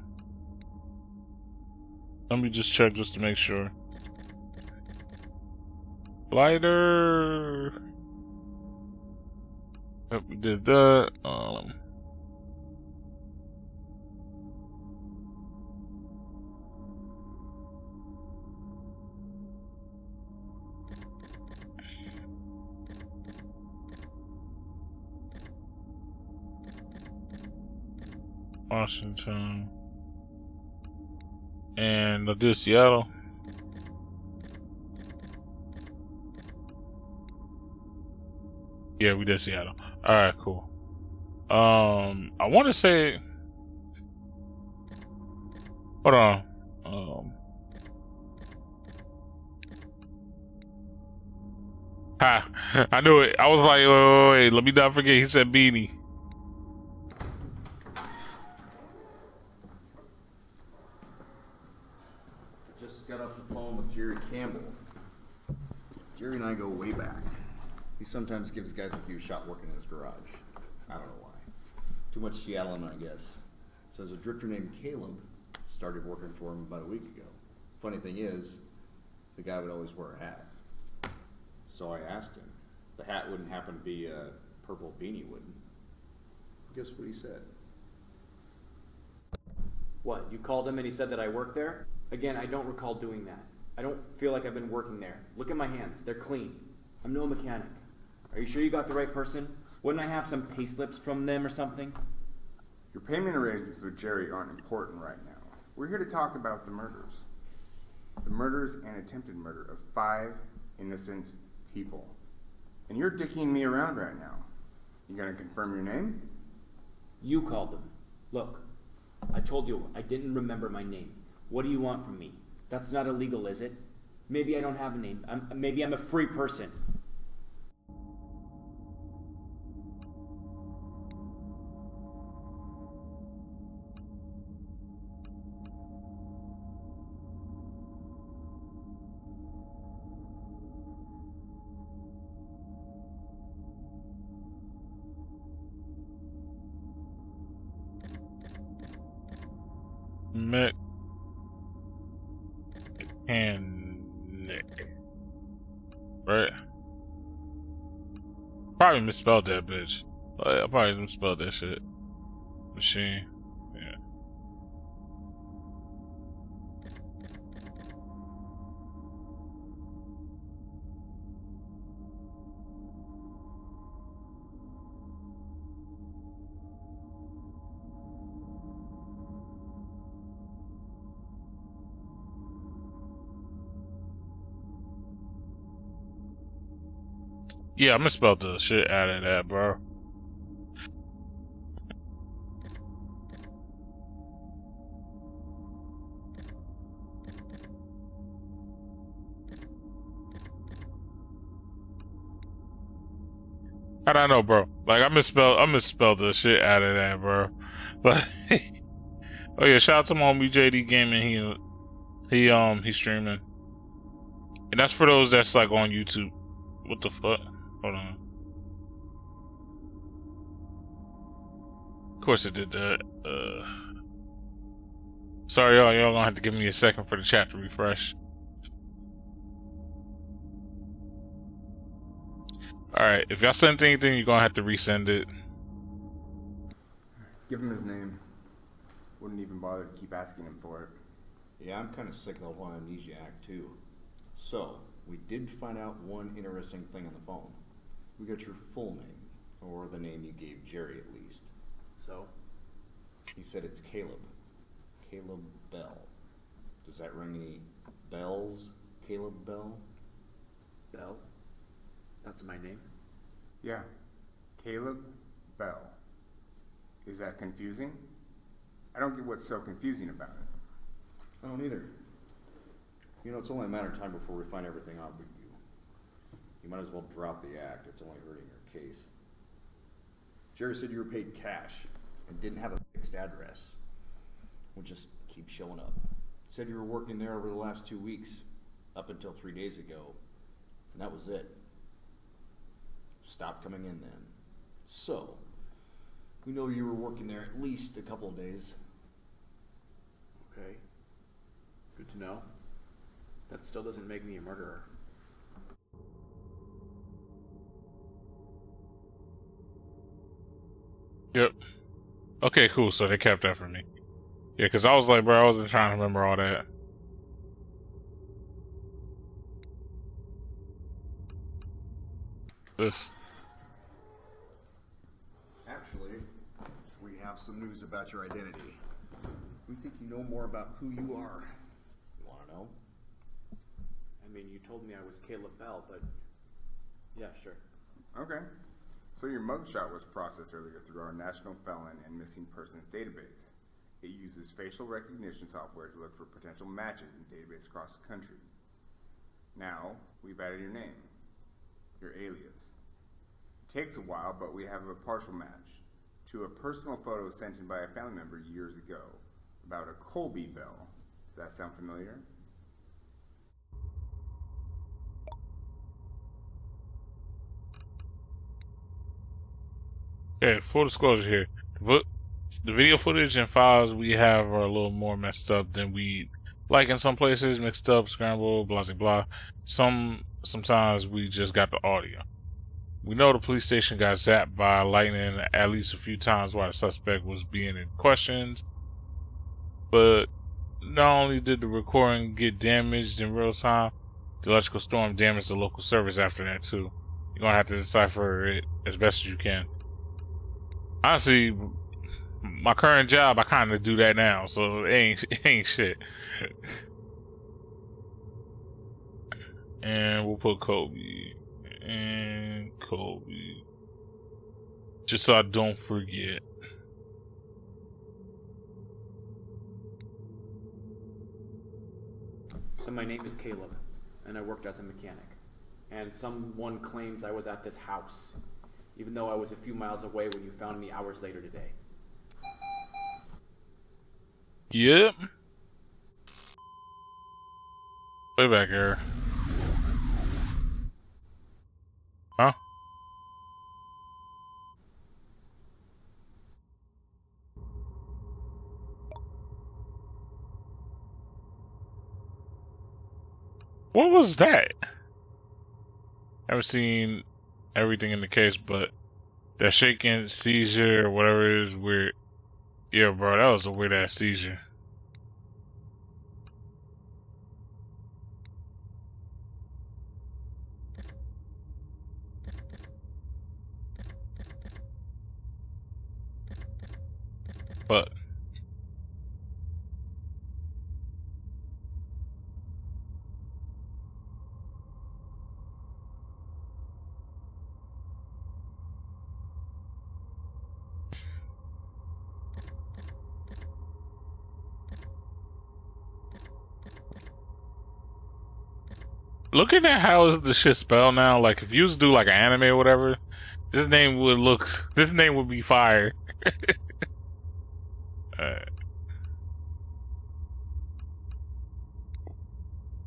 Let me just check just to make sure. Lighter. Yep, we did that. Washington. And I'll do Seattle. Yeah, we did Seattle. Alright, cool. I want to say... Hold on. I knew it. I was like, wait, let me not forget. He said Beanie. Just got off the phone with Jerry Campbell. Jerry and I go way back. He sometimes gives guys like you a shot working in his garage. I don't know why. Too much Seattle, I guess. Says a drifter named Caleb started working for him about a week ago. Funny thing is, the guy would always wear a hat. So I asked him. The hat wouldn't happen to be a purple beanie, wouldn't? Guess what he said? What, you called him and he said that I work there? Again, I don't recall doing that. I don't feel like I've been working there. Look at my hands, they're clean. I'm no mechanic. Are you sure you got the right person? Wouldn't I have some pay slips from them or something? Your payment arrangements with Jerry aren't important right now. We're here to talk about the murders. The murders and attempted murder of 5 innocent people. And you're dicking me around right now. You gonna confirm your name? You called them. Look, I told you I didn't remember my name. What do you want from me? That's not illegal, is it? Maybe I don't have a name. Maybe I'm a free person. probably misspelled that bitch. I probably misspelled that shit. Machine. Yeah. Yeah, I misspelled the shit out of that, bro. I don't know, bro. Like I misspelled the shit out of that, bro. But oh yeah, shout out to my homie JD Gaming. He's streaming, and that's for those that's like on YouTube. What the fuck? Hold on. Of course it did that. Sorry, y'all gonna have to give me a second for the chat to refresh. Alright, if y'all sent anything, you're gonna have to resend it. Give him his name. Wouldn't even bother to keep asking him for it. Yeah, I'm kind of sick of the whole amnesia act, too. So, we did find out one interesting thing on the phone. We got your full name, or the name you gave Jerry at least. So? He said it's Caleb. Caleb Bell. Does that ring any bells, Caleb Bell? Bell? That's my name? Yeah. Caleb Bell. Is that confusing? I don't get what's so confusing about it. I don't either. You know, it's only a matter of time before we find everything out with you. You might as well drop the act. It's only hurting your case. Jerry said you were paid cash and didn't have a fixed address. Well, just keep showing up. Said you were working there over the last 2 weeks, up until 3 days ago, and that was it. Stopped coming in then. So, we know you were working there at least a couple of days. Okay. Good to know. That still doesn't make me a murderer. Yep. Okay, cool. So they kept that from me. Yeah, because I was like, bro, I wasn't trying to remember all that. This. Actually, we have some news about your identity. We think you know more about who you are. You want to know? I mean, you told me I was Caleb Bell, but yeah, sure. Okay. So your mugshot was processed earlier through our National Felon and Missing Persons database. It uses facial recognition software to look for potential matches in the database across the country. Now, we've added your name, your alias. It takes a while, but we have a partial match to a personal photo sent in by a family member years ago about a Colby Bell. Does that sound familiar? Okay, full disclosure here. The video footage and files we have are a little more messed up than we like in some places, mixed up, scrambled, blah, blah, blah. Sometimes we just got the audio. We know the police station got zapped by lightning at least a few times while the suspect was being questioned. But not only did the recording get damaged in real time, the electrical storm damaged the local service after that too. You're gonna have to decipher it as best as you can. Honestly, my current job, I kind of do that now, so it ain't shit. And we'll put Kobe. And Kobe. Just so I don't forget. So my name is Caleb, and I worked as a mechanic. And someone claims I was at this house, even though I was a few miles away when you found me hours later today. Yep. Way back here. Huh? What was that? Haven't seen everything in the case, but that shaking seizure or whatever it is weird. Yeah, bro, that was a weird ass seizure. But looking at how the shit spelled now, like if you used to do like an anime or whatever, this name would be fire.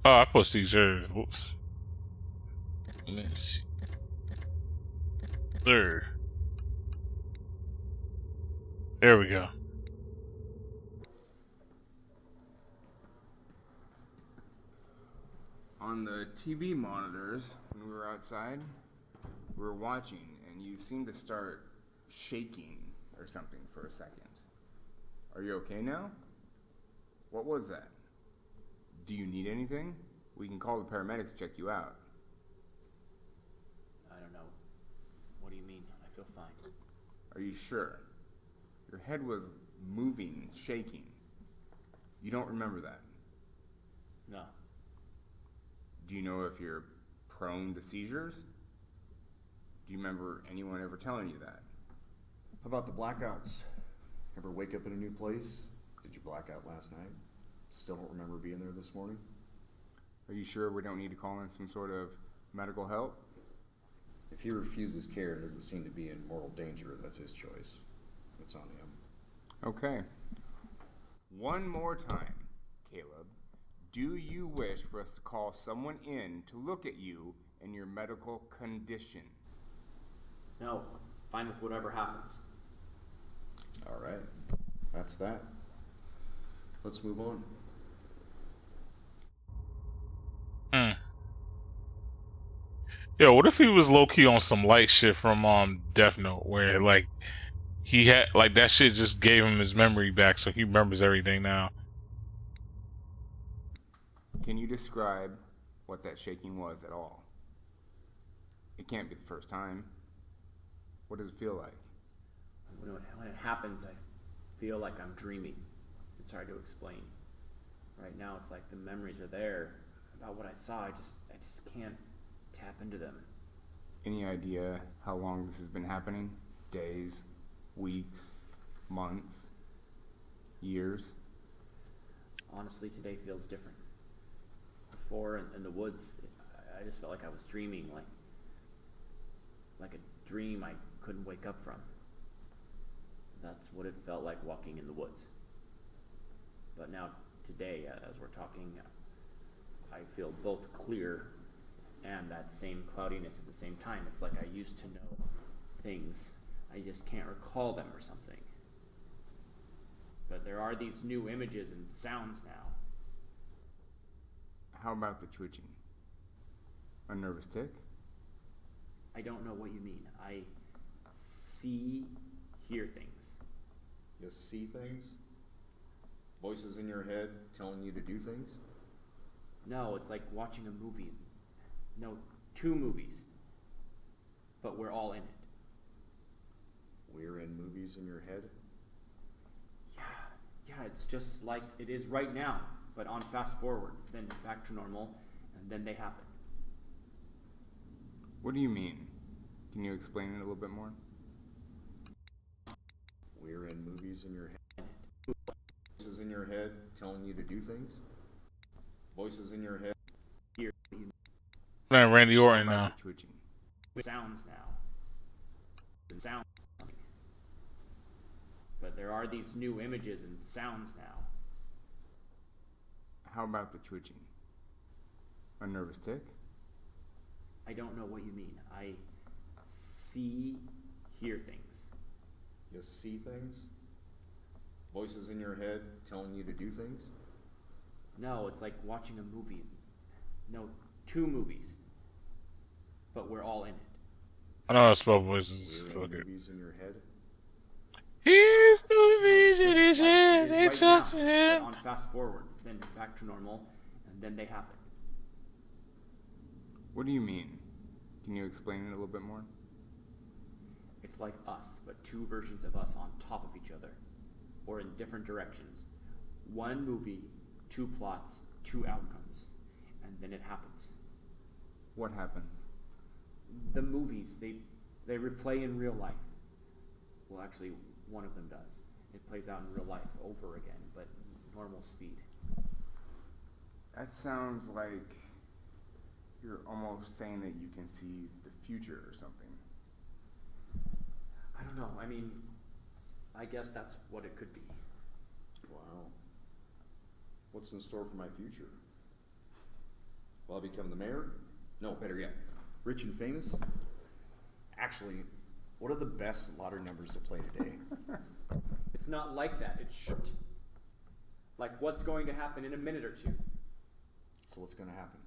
Oh, I put seizure. Whoops. Let me see. There we go. On the TV monitors, when we were outside, we were watching, and you seemed to start shaking or something for a second. Are you okay now? What was that? Do you need anything? We can call the paramedics to check you out. I don't know. What do you mean? I feel fine. Are you sure? Your head was moving, shaking. You don't remember that? No. Do you know if you're prone to seizures? Do you remember anyone ever telling you that? How about the blackouts? Ever wake up in a new place? Did you black out last night? Still don't remember being there this morning? Are you sure we don't need to call in some sort of medical help? If he refuses care and doesn't seem to be in mortal danger, that's his choice. It's on him. Okay. One more time, Caleb. Do you wish for us to call someone in to look at you and your medical condition? No, fine with whatever happens. All right. That's that. Let's move on. Yo, what if he was low key on some light shit from Death Note, where like he had like that shit just gave him his memory back, so he remembers everything now. Can you describe what that shaking was at all? It can't be the first time. What does it feel like? When it happens, I feel like I'm dreaming. It's hard to explain. Right now, it's like the memories are there about what I saw. I just can't tap into them. Any idea how long this has been happening? Days, weeks, months, years? Honestly, today feels different. Before, in the woods, I just felt like I was dreaming, like a dream I couldn't wake up from. That's what it felt like walking in the woods. But now, today, as we're talking, I feel both clear and that same cloudiness at the same time. It's like I used to know things. I just can't recall them or something. But there are these new images and sounds now. How about the twitching? A nervous tick? I don't know what you mean. I hear things. You see things? Voices in your head telling you to do things? No, it's like watching a movie. No, 2 movies. But we're all in it. We're in movies in your head? Yeah, it's just like it is right now, but on fast forward, then back to normal, and then they happen. What do you mean? Can you explain it a little bit more? We're in movies in your head. Voices in your head telling you to do things? Voices in your head. Hear Man, Randy Orton now. Twitching. sounds now. Sound. But there are these new images and sounds now. How about the twitching? A nervous tick? I don't know what you mean. I hear things. You see things? Voices in your head telling you to do things? No, it's like watching a movie. No, 2 movies. But we're all in it. I know how to spell voices. Hearing Fuck it. movies in your head? His Yeah, movies it's in just his like head. it is They right talk now, to but him. on fast forward, then back to normal, and then they happen. What do you mean? Can you explain it a little bit more? It's like us, but two versions of us on top of each other, or in different directions. One movie, two plots, two outcomes, and then it happens. What happens? The movies, they replay in real life. Well, actually, one of them does. It plays out in real life over again, but normal speed. That sounds like you're almost saying that you can see the future or something. I don't know. I mean, I guess that's what it could be. Wow. What's in store for my future? Will I become the mayor? No, better yet, rich and famous? Actually, what are the best lottery numbers to play today? It's not like that. It's short. Like what's going to happen in a minute or two. So what's going to happen?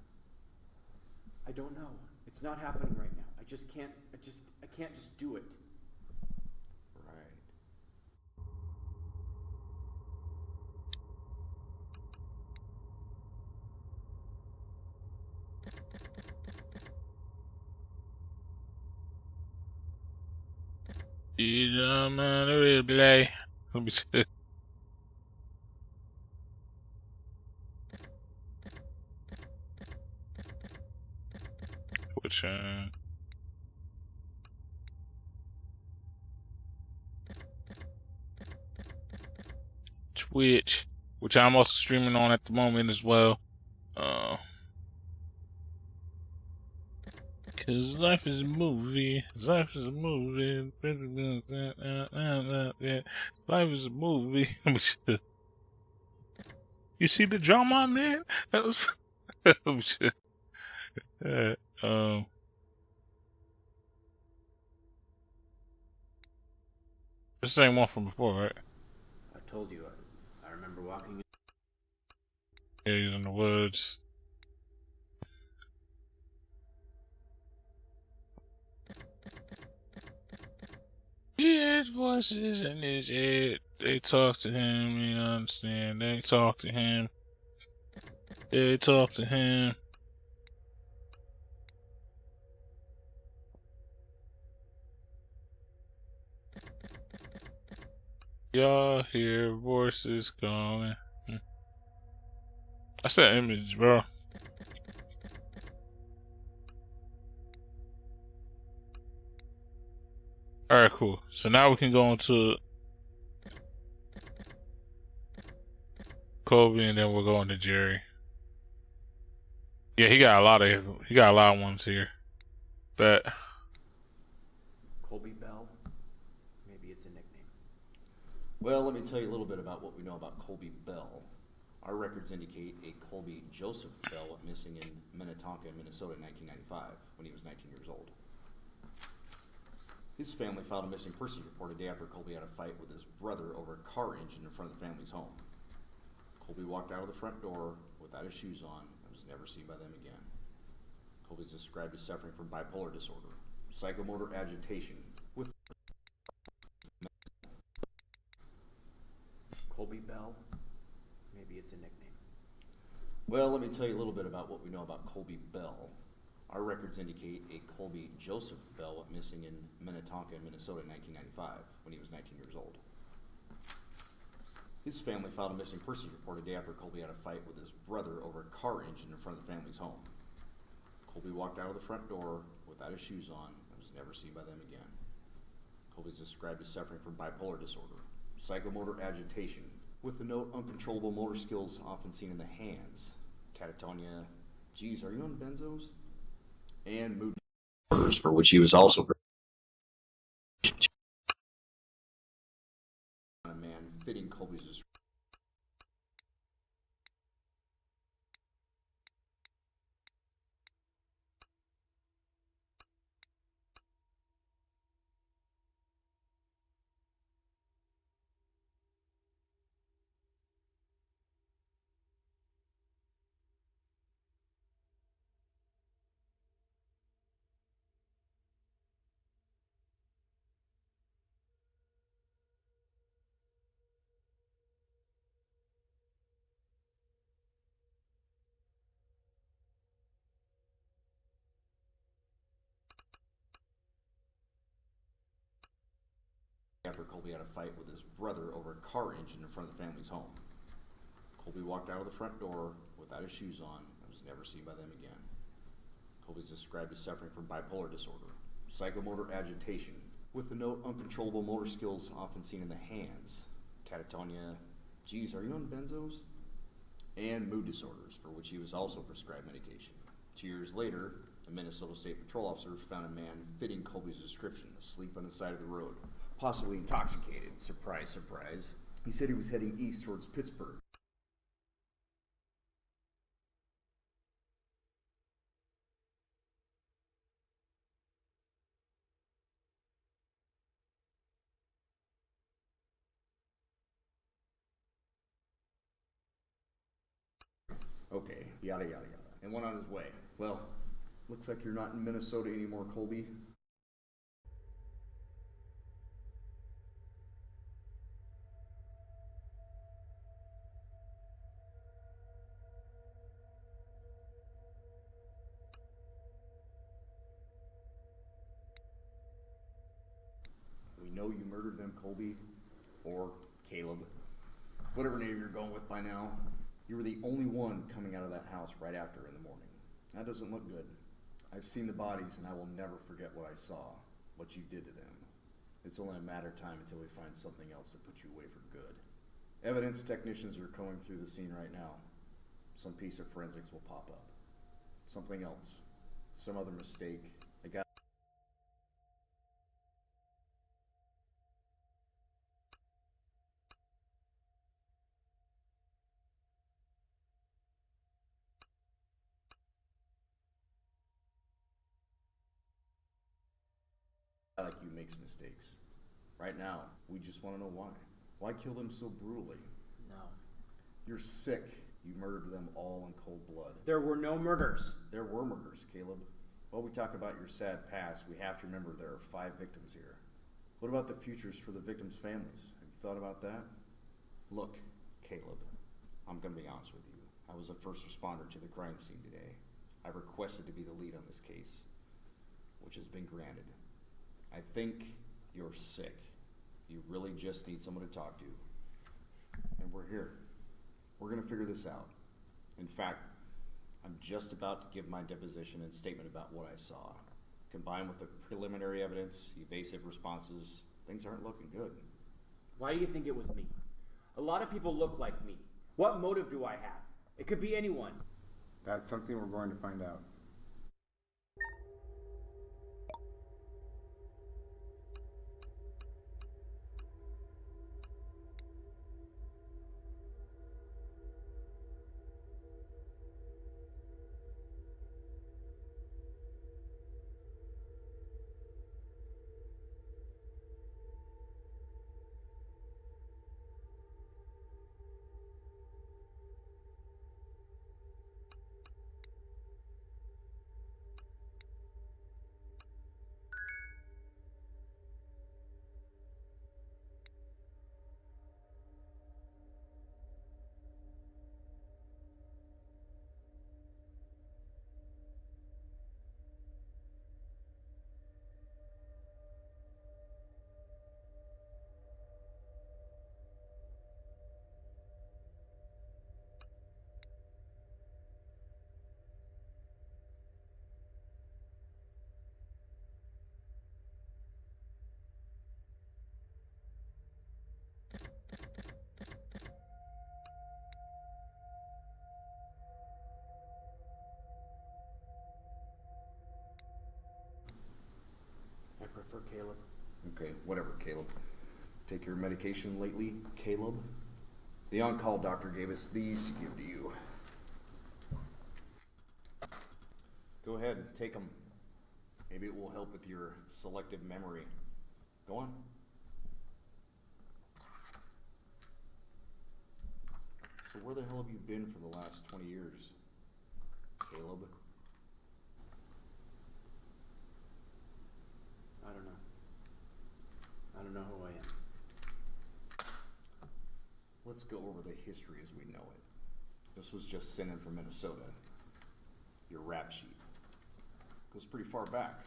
I don't know. It's not happening right now. I can't just do it. Right. You don't mind to play. Let me see. Which Twitch, which I'm also streaming on at the moment as well. Cause life is a movie. Life is a movie. Life is a movie. You see the drama, man? That was. um. The same one from before, right? I told you, I remember walking in. Yeah, he's in the woods. He hears voices in his head. They talk to him, you understand? They talk to him. They talk to him. Y'all hear voices calling. That's that image, bro. Alright, cool. So now we can go into Kobe and then we'll go into Jerry. Yeah, he got a lot of ones here. But Colby Bell? Maybe it's a nickname. Well, let me tell you a little bit about what we know about Colby Bell. Our records indicate a Colby Joseph Bell went missing in Minnetonka, Minnesota in 1995 when he was 19 years old. His family filed a missing persons report a day after Colby had a fight with his brother over a car engine in front of the family's home. Colby walked out of the front door without his shoes on and was never seen by them again. Colby is described as suffering from bipolar disorder, psychomotor agitation, with Colby Bell? Maybe it's a nickname. Well, let me tell you a little bit about what we know about Colby Bell. Our records indicate a Colby Joseph Bell went missing in Minnetonka, Minnesota in 1995 when he was 19 years old. His family filed a missing persons report a day after Colby had a fight with his brother over a car engine in front of the family's home. Colby walked out of the front door without his shoes on and was never seen by them again. Colby is described as suffering from bipolar disorder, psychomotor agitation, with the note uncontrollable motor skills often seen in the hands, catatonia, geez, are you on benzos? And mood disorders, for which he was also a man fitting Colby's description. after Colby had a fight with his brother over a car engine in front of the family's home. Colby walked out of the front door without his shoes on and was never seen by them again. Colby's described as suffering from bipolar disorder, psychomotor agitation, with the note uncontrollable motor skills often seen in the hands, catatonia, geez, are you on benzos? And mood disorders, for which he was also prescribed medication. 2 years later, a Minnesota State Patrol officer found a man fitting Colby's description, asleep on the side of the road, possibly intoxicated. Surprise, surprise. He said he was heading east towards Pittsburgh. Okay, yada yada yada. And went on his way. Well, looks like you're not in Minnesota anymore, Colby. We know you murdered them, Colby. Or Caleb. Whatever name you're going with by now. You were the only one coming out of that house right after in the morning. That doesn't look good. I've seen the bodies and I will never forget what I saw, what you did to them. It's only a matter of time until we find something else to put you away for good. Evidence technicians are going through the scene right now. Some piece of forensics will pop up. Something else. Some other mistake. A guy like you makes mistakes. Right now, we just want to know why. Why kill them so brutally? No. You're sick. You murdered them all in cold blood. There were no murders. There were murders, Caleb. While we talk about your sad past, we have to remember there are 5 victims here. What about the futures for the victims' families? Have you thought about that? Look, Caleb, I'm going to be honest with you. I was a first responder to the crime scene today. I requested to be the lead on this case, which has been granted. I think you're sick. You really just need someone to talk to. And we're here. We're going to figure this out. In fact, I'm just about to give my deposition and statement about what I saw. Combined with the preliminary evidence, evasive responses, things aren't looking good. Why do you think it was me? A lot of people look like me. What motive do I have? It could be anyone. That's something we're going to find out. I prefer Caleb. Okay, whatever, Caleb. Take your medication lately, Caleb? The on-call doctor gave us these to give to you. Go ahead, take them. Maybe it will help with your selective memory. Go on. So where the hell have you been for the last 20 years, Caleb? I don't know. I don't know who I am. Let's go over the history as we know it. This was just sent in from Minnesota. Your rap sheet goes pretty far back.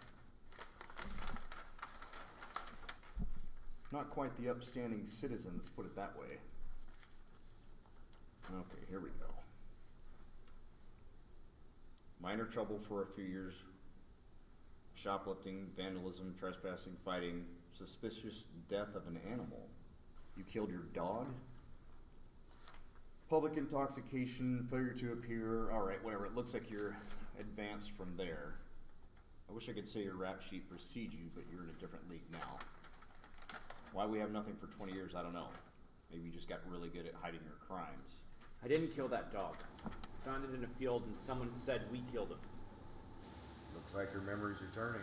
Not quite the upstanding citizen, let's put it that way. Okay, here we go. Minor trouble for a few years. Shoplifting, vandalism, trespassing, fighting, suspicious death of an animal. You killed your dog? Public intoxication, failure to appear. Alright, whatever. It looks like you're advanced from there. I wish I could say your rap sheet precedes you, but you're in a different league now. Why we have nothing for 20 years, I don't know. Maybe you just got really good at hiding your crimes. I didn't kill that dog. Found it in a field and someone said we killed him. Looks like your memory's returning.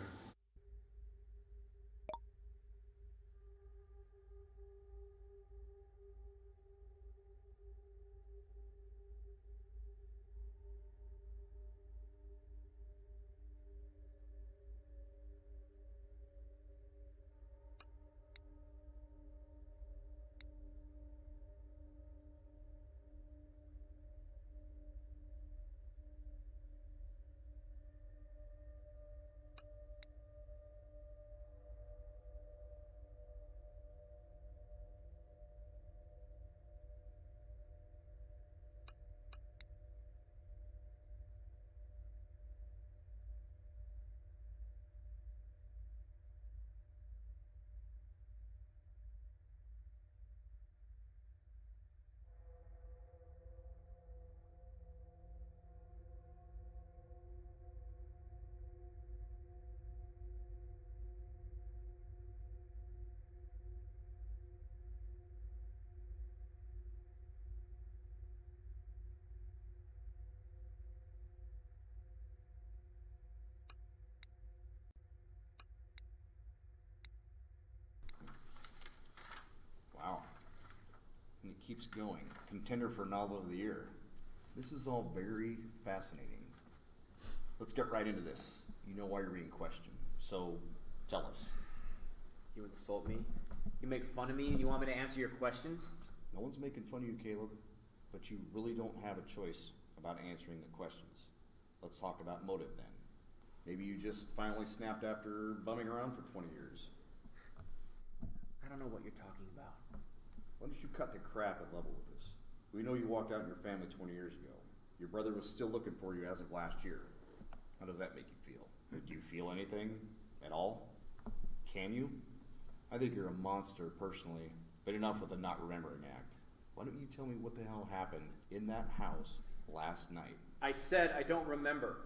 Wow. And it keeps going. Contender for Novel of the Year. This is all very fascinating. Let's get right into this. You know why you're being questioned. So, tell us. You insult me? You make fun of me and you want me to answer your questions? No one's making fun of you, Caleb. But you really don't have a choice about answering the questions. Let's talk about motive then. Maybe you just finally snapped after bumming around for 20 years. I don't know what you're talking about. Why don't you cut the crap and level with us? We know you walked out on your family 20 years ago. Your brother was still looking for you as of last year. How does that make you feel? Do you feel anything at all? Can you? I think you're a monster personally, but enough with the not remembering act. Why don't you tell me what the hell happened in that house last night? I said I don't remember.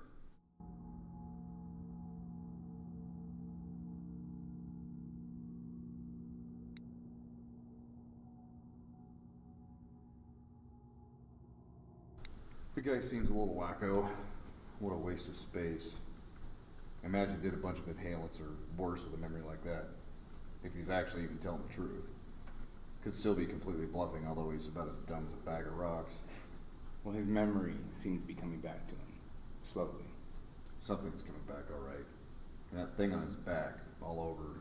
The guy seems a little wacko. What a waste of space. I imagine he did a bunch of inhalants or worse with a memory like that. If he's actually even telling the truth. Could still be completely bluffing, although he's about as dumb as a bag of rocks. Well, his memory seems to be coming back to him. Slowly. Something's coming back alright. And that thing on his back, all over.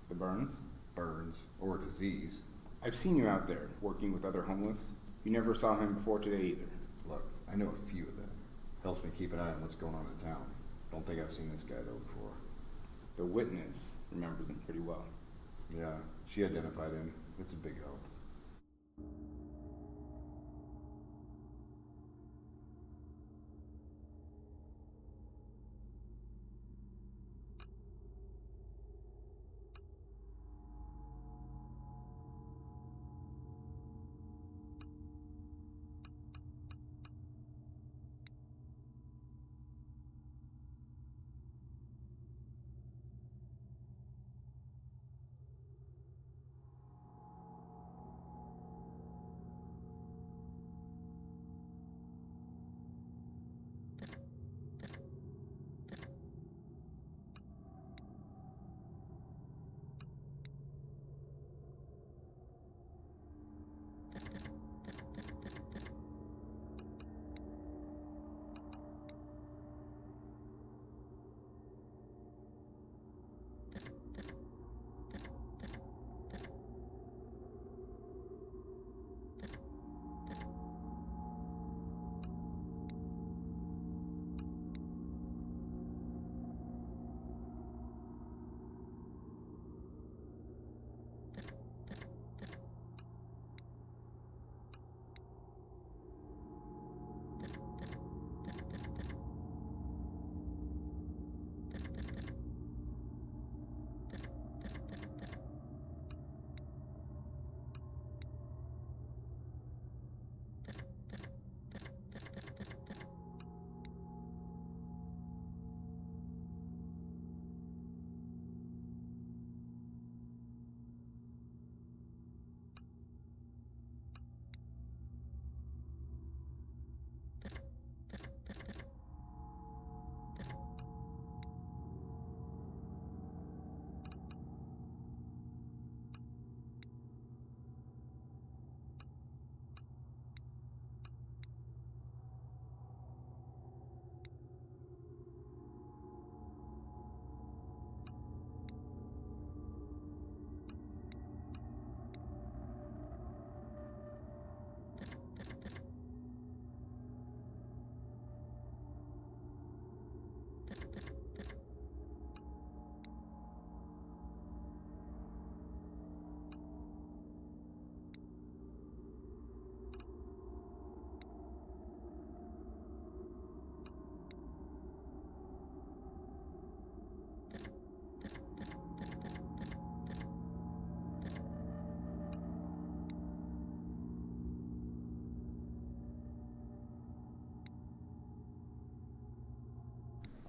The burns? Burns. Or disease. I've seen you out there, working with other homeless. You never saw him before today either. Look, I know a few of them. Helps me keep an eye on what's going on in town. Don't think I've seen this guy though before. The witness remembers him pretty well. Yeah, she identified him. It's a big help.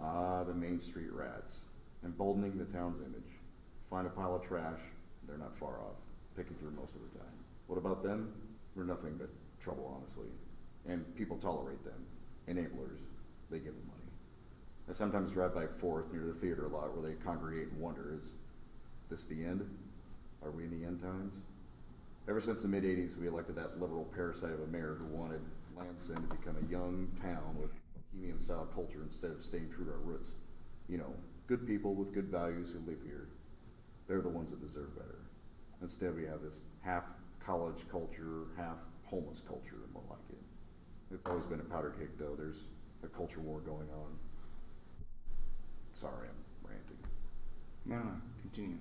Ah, the Main Street rats. Emboldening the town's image. Find a pile of trash, they're not far off, picking through most of the time. What about them? They're nothing but trouble, honestly. And people tolerate them. Enablers. They give them money. I sometimes drive by 4th near the theater lot where they congregate and wonder, is this the end? Are we in the end times? Ever since the mid-'80s, we elected that liberal parasite of a mayor who wanted Landsend to become a young town with bohemian-style culture instead of staying true to our roots. You know, good people with good values who live here. They're the ones that deserve better. Instead, we have this half college culture, half homeless culture, and more like it. It's always been a powder keg, though. There's a culture war going on. Sorry, I'm ranting. No, continue.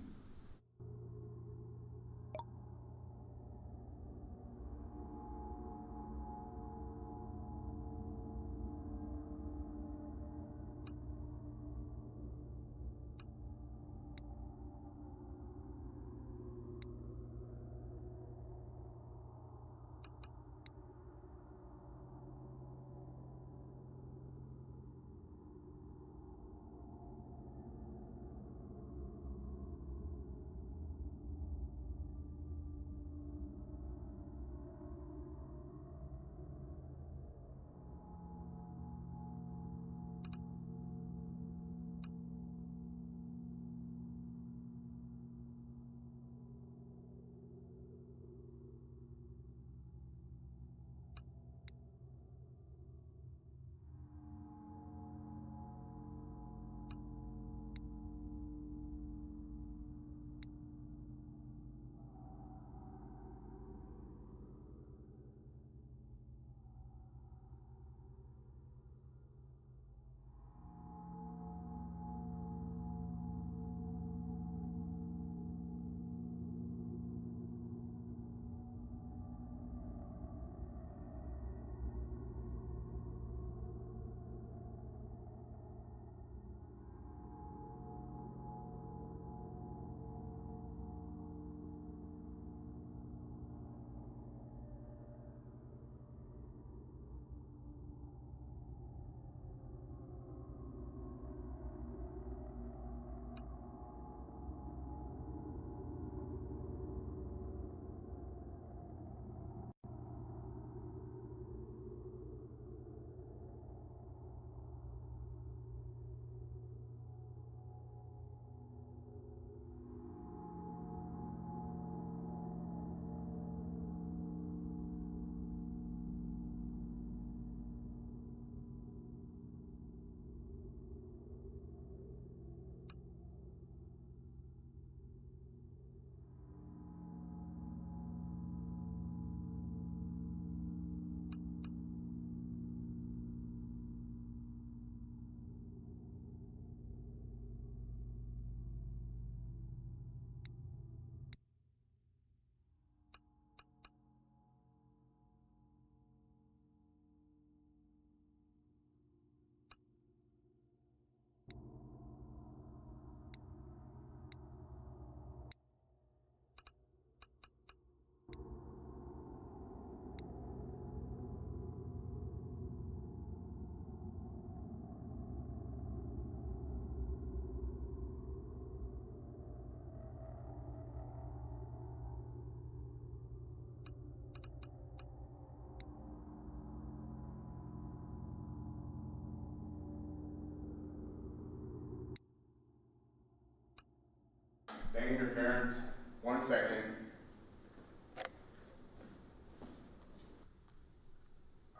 Bank interference. 1 second.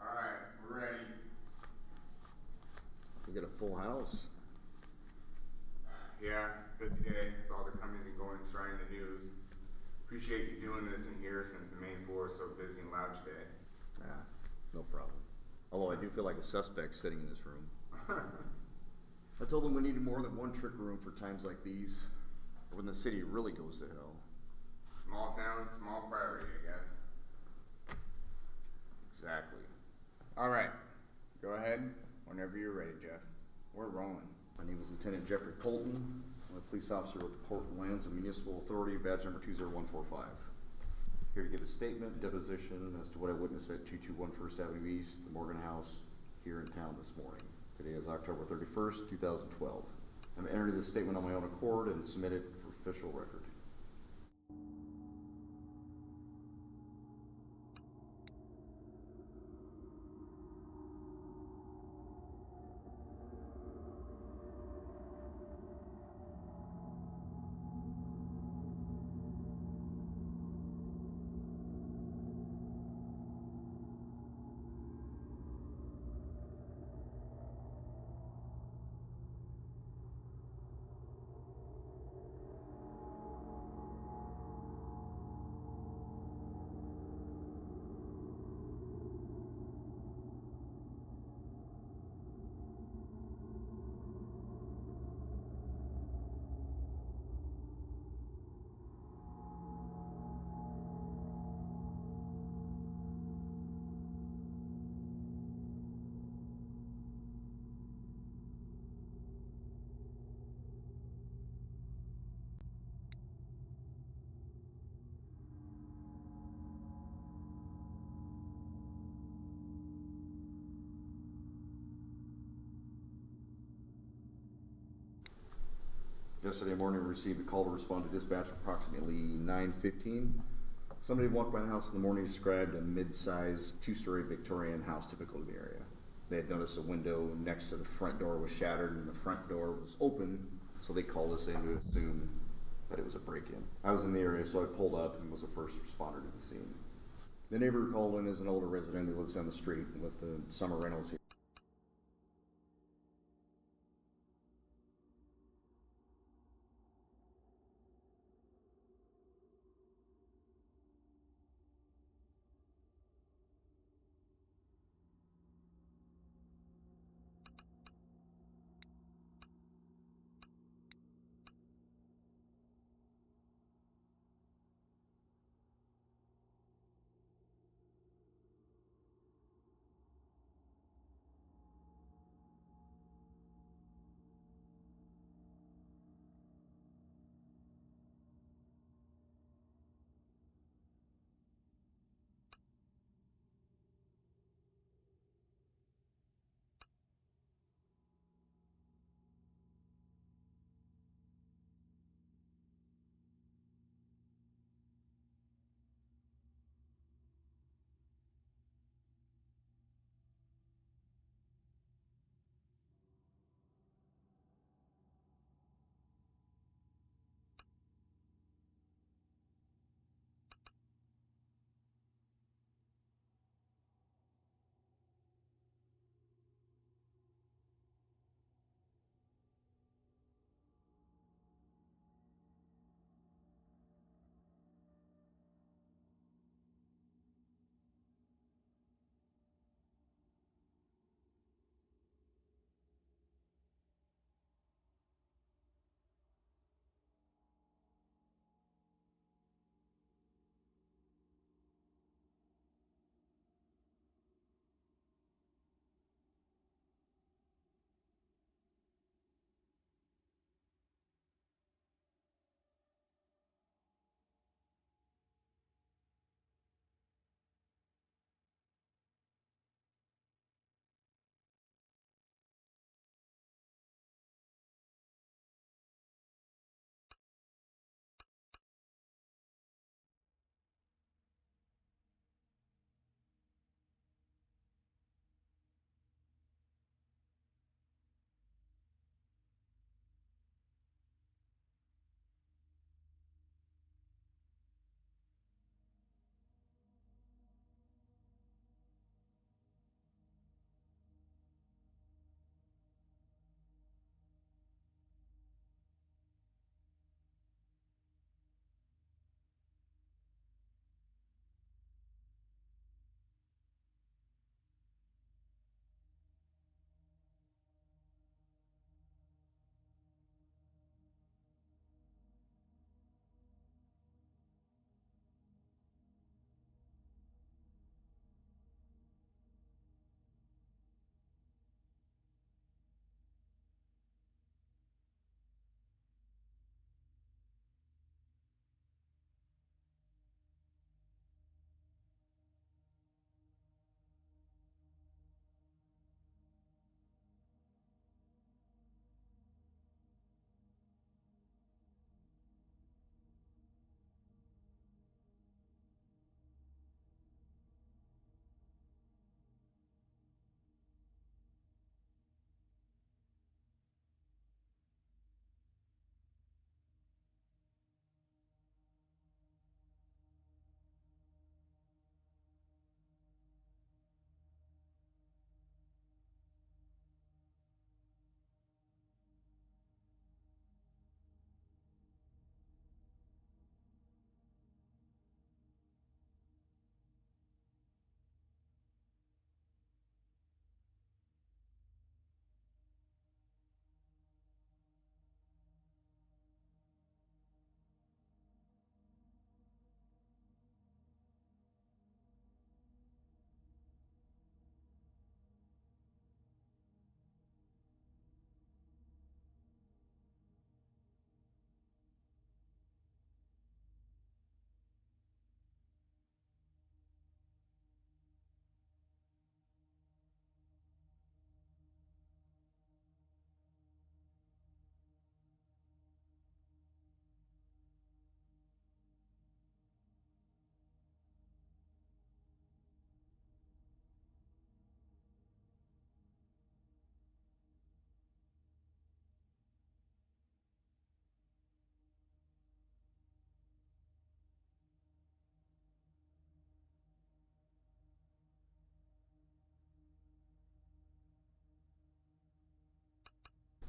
Alright, we're ready. We got a full house. Yeah, busy day with all the comings and goings surrounding the news. Appreciate you doing this in here since the main floor is so busy and loud today. Ah, no problem. Although I do feel like a suspect sitting in this room. I told them we needed more than one trick room for times like these, or when the city really goes to hell. Small town, small priority, I guess. Exactly. Alright, go ahead whenever you're ready, Jeff. We're rolling. My name is Lieutenant Jeffrey Colton. I'm a police officer with the Portland Landsend Municipal Authority, badge number 20145. Here to give a statement, deposition as to what I witnessed at 221 First Avenue East, the Morgan House, here in town this morning. Today is October 31st, 2012. I'm entering this statement on my own accord and submit it for official record. Yesterday morning, we received a call to respond to dispatch approximately 9:15. Somebody walked by the house in the morning, described a mid-sized two-story Victorian house typical of the area. They had noticed a window next to the front door was shattered and the front door was open, so they called us in to assume that it was a break-in. I was in the area, so I pulled up and was the first responder to the scene. The neighbor who called in is an older resident who lives down the street with the summer rentals here.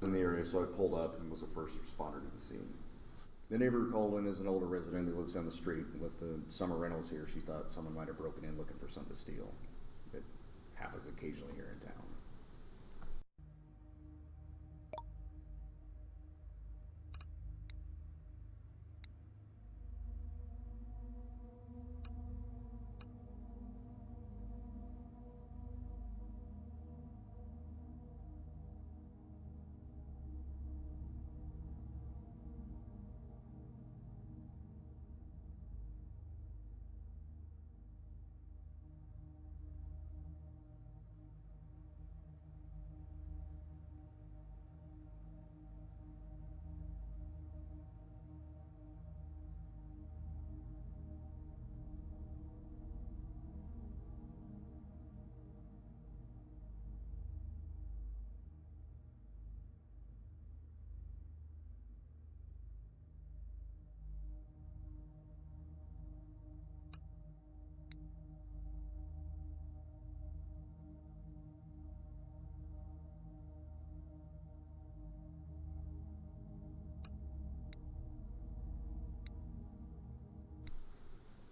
in the area, so I pulled up and was the first responder to the scene. The neighbor who called in is an older resident who lives down the street. With the summer rentals here, she thought someone might have broken in looking for something to steal. It happens occasionally here in town.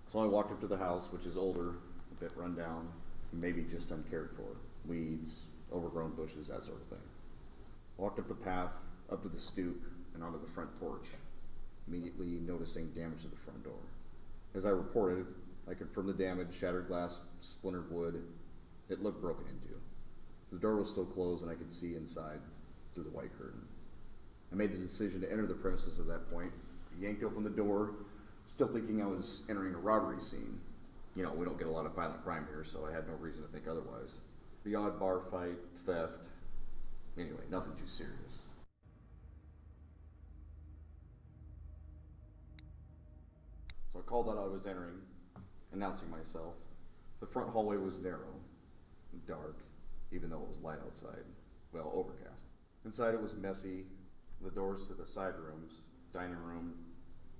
So I walked up to the house, which is older, a bit run down, maybe just uncared for. Weeds, overgrown bushes, that sort of thing. Walked up the path, up to the stoop, and onto the front porch, immediately noticing damage to the front door. As I reported, I confirmed the damage: shattered glass, splintered wood. It looked broken into. The door was still closed, and I could see inside through the white curtain. I made the decision to enter the premises at that point. I yanked open the door, still thinking I was entering a robbery scene. You know, we don't get a lot of violent crime here, so I had no reason to think otherwise. The odd bar fight, theft. Anyway, nothing too serious. So I called out I was entering, announcing myself. The front hallway was narrow, dark, even though it was light outside. Well, overcast. Inside it was messy. The doors to the side rooms, dining room,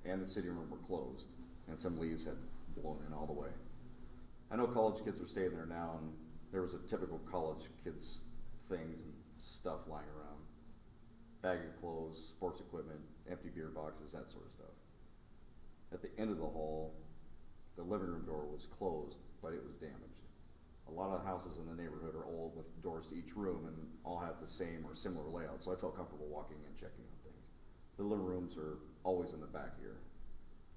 and the sitting room were closed, and some leaves had blown in all the way. I know college kids were staying there now, and there was a typical college kids things and stuff lying around. Bag of clothes, sports equipment, empty beer boxes, that sort of stuff. At the end of the hall, the living room door was closed, but it was damaged. A lot of houses in the neighborhood are old with doors to each room and all have the same or similar layout, so I felt comfortable walking and checking on things. The living rooms are always in the back here.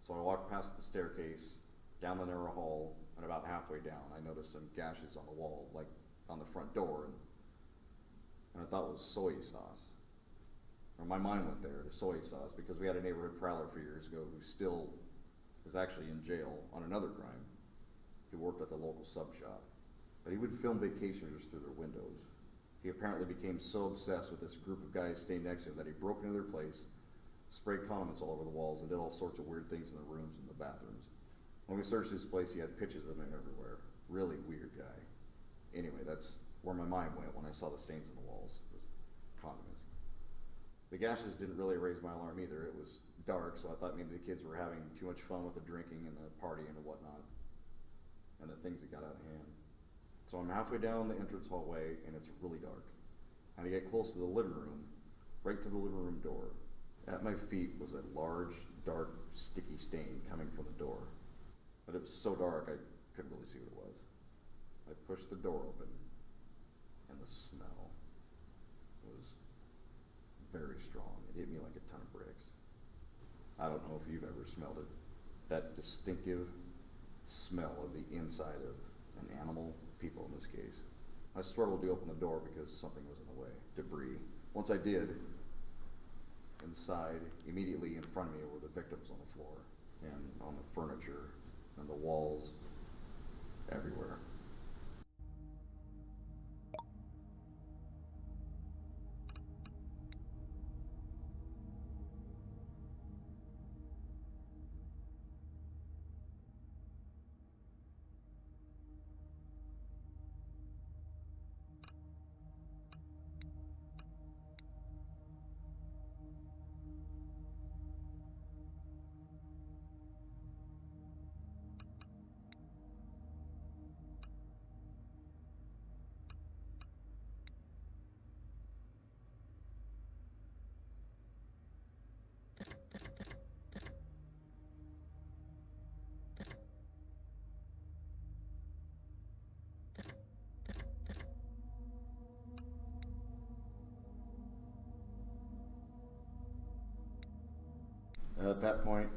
So I walked past the staircase, down the narrow hall, and about halfway down I noticed some gashes on the wall, like on the front door, and I thought it was soy sauce. Or my mind went there to soy sauce because we had a neighborhood prowler a few years ago who still is actually in jail on another crime. He worked at the local sub shop, but he would film vacationers through their windows. He apparently became so obsessed with this group of guys staying next to him that he broke into their place, sprayed condiments all over the walls, and did all sorts of weird things in the rooms and the bathrooms. When we searched his place, he had pictures of him everywhere. Really weird guy. Anyway, that's where my mind went when I saw the stains on the walls, was condiments. The gashes didn't really raise my alarm either. It was dark, so I thought maybe the kids were having too much fun with the drinking and the partying and whatnot, and that things had got out of hand. So I'm halfway down the entrance hallway, and it's really dark. And I get close to the living room, right to the living room door. At my feet was a large, dark, sticky stain coming from the door. But it was so dark I couldn't really see what it was. I pushed the door open, and the smell was very strong. It hit me like a ton of bricks. I don't know if you've ever smelled it. That distinctive smell of the inside of an animal, people in this case. I struggled to open the door because something was in the way, debris. Once I did, inside, immediately in front of me were the victims on the floor, and on the furniture, and the walls, everywhere. At that point,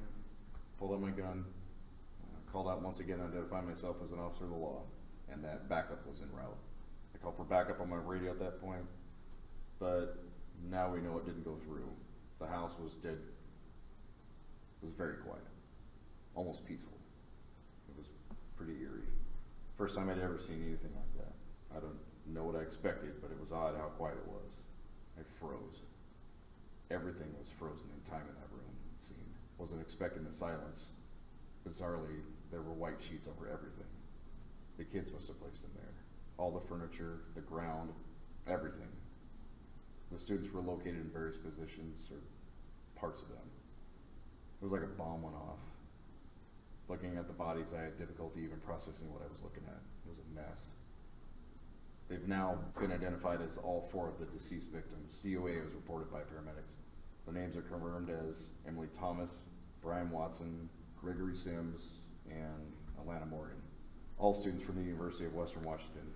pulled out my gun, called out once again, identified myself as an officer of the law, and that backup was en route. I called for backup on my radio at that point, but now we know it didn't go through. The house was dead. It was very quiet, almost peaceful. It was pretty eerie. First time I'd ever seen anything like that. I don't know what I expected, but it was odd how quiet it was. I froze. Everything was frozen in time in that room, it seemed. Wasn't expecting the silence. Bizarrely, there were white sheets over everything. The kids must have placed them there. All the furniture, the ground, everything. The students were located in various positions, or parts of them. It was like a bomb went off. Looking at the bodies, I had difficulty even processing what I was looking at. It was a mess. They've now been identified as all 4 of the deceased victims. DOA was reported by paramedics. The names are confirmed as Emily Thomas, Brian Watson, Gregory Sims, and Alana Morgan. All students from the University of Western Washington.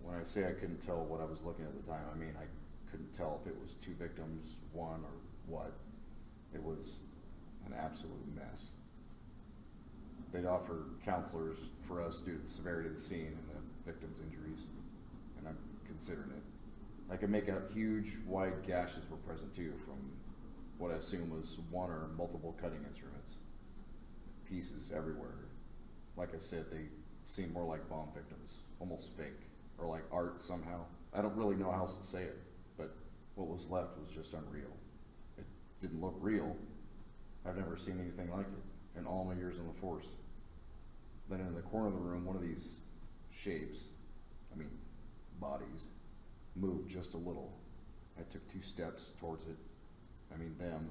When I say I couldn't tell what I was looking at the time, I mean I couldn't tell if it was 2 victims, 1, or what. It was an absolute mess. They'd offer counselors for us due to the severity of the scene and the victim's injuries, and I'm considering it. I could make out huge, wide gashes were present too from what I assume was 1 or multiple cutting instruments. Pieces everywhere. Like I said, they seemed more like bomb victims, almost fake, or like art somehow. I don't really know how else to say it, but what was left was just unreal. It didn't look real. I've never seen anything like it in all my years on the force. Then in the corner of the room, one of these shapes, bodies, moved just a little. I took 2 steps towards it, them,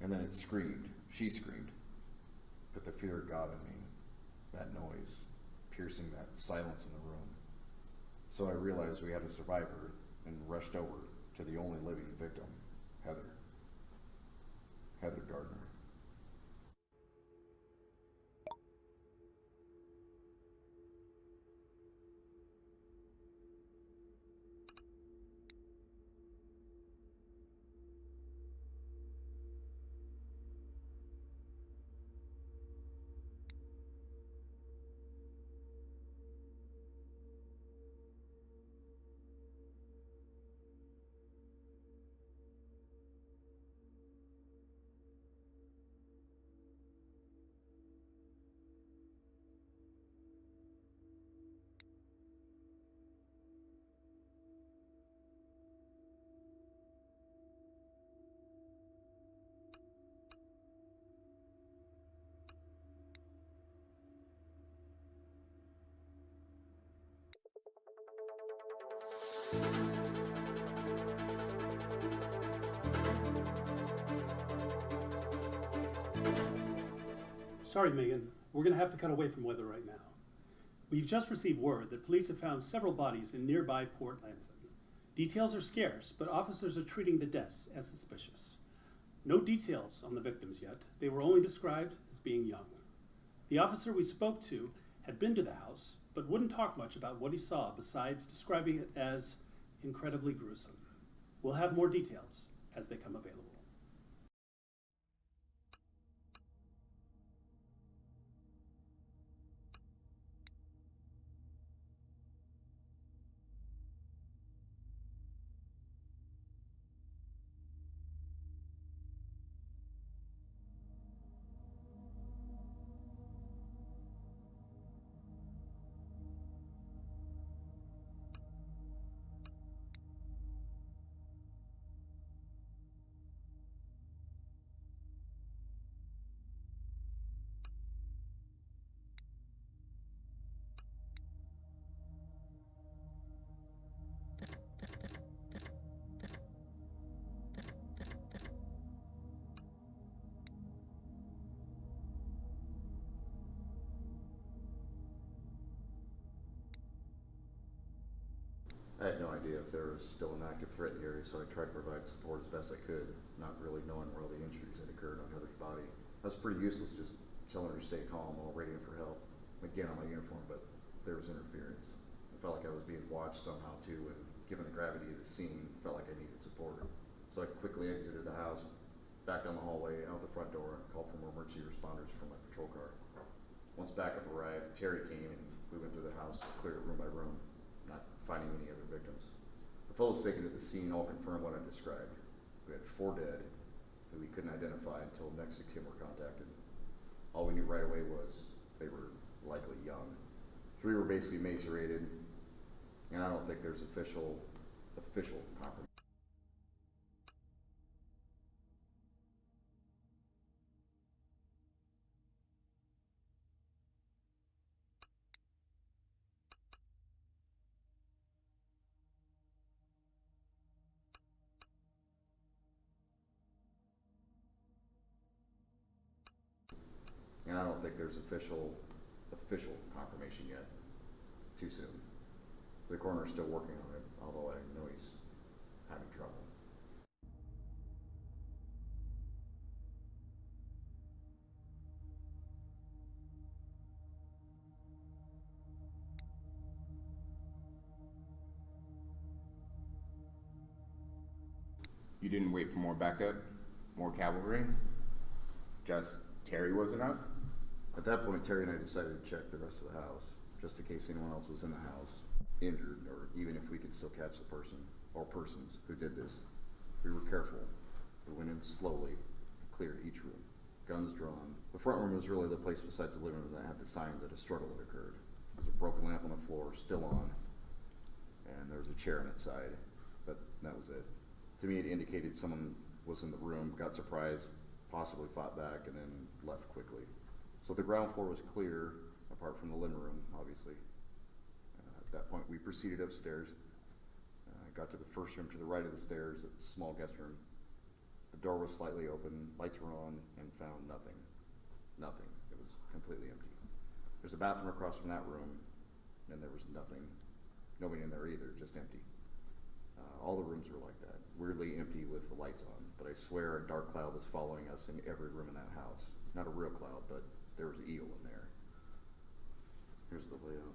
and then it screamed. She screamed. Put the fear of God in me, that noise, piercing that silence in the room. So I realized we had a survivor and rushed over to the only living victim, Heather Gardner. Sorry, Megan. We're going to have to cut away from weather right now. We've just received word that police have found several bodies in nearby Port Landsend. Details are scarce, but officers are treating the deaths as suspicious. No details on the victims yet. They were only described as being young. The officer we spoke to had been to the house, but wouldn't talk much about what he saw besides describing it as incredibly gruesome. We'll have more details as they come available. I had no idea if there was still an active threat in the area, so I tried to provide support as best I could, not really knowing where all the injuries had occurred on Heather's body. I was pretty useless just telling her to stay calm while waiting for help. Again on my uniform, but there was interference. I felt like I was being watched somehow too, and given the gravity of the scene, felt like I needed support. So I quickly exited the house, back down the hallway, out the front door, and called for more emergency responders from my patrol car. Once backup arrived, Terry came and we went through the house, cleared it room by room, not finding any other victims. The photos taken at the scene all confirm what I described. We had 4 dead who we couldn't identify until next of kin were contacted. All we knew right away was they were likely young. 3 were basically macerated, and I don't think there's official confirmation. And I don't think there's official confirmation yet. Too soon. The coroner's still working on it, although I know he's having trouble. You didn't wait for more backup? More cavalry? Just Terry was enough? At that point, Terry and I decided to check the rest of the house, just in case anyone else was in the house, injured, or even if we could still catch the person, or persons, who did this. We were careful. We went in slowly, cleared each room, guns drawn. The front room was really the place besides the living room that had the signs that a struggle had occurred. There was a broken lamp on the floor, still on, and there was a chair on its side, but that was it. To me, it indicated someone was in the room, got surprised, possibly fought back, and then left quickly. So the ground floor was clear, apart from the living room, obviously. At that point, we proceeded upstairs. Got to the first room to the right of the stairs, a small guest room. The door was slightly open, lights were on, and found nothing. Nothing. It was completely empty. There's a bathroom across from that room, and there was nothing. Nobody in there either, just empty. All the rooms were like that, weirdly empty with the lights on, but I swear a dark cloud was following us in every room in that house. Not a real cloud, but there was an eel in there. Here's the layout.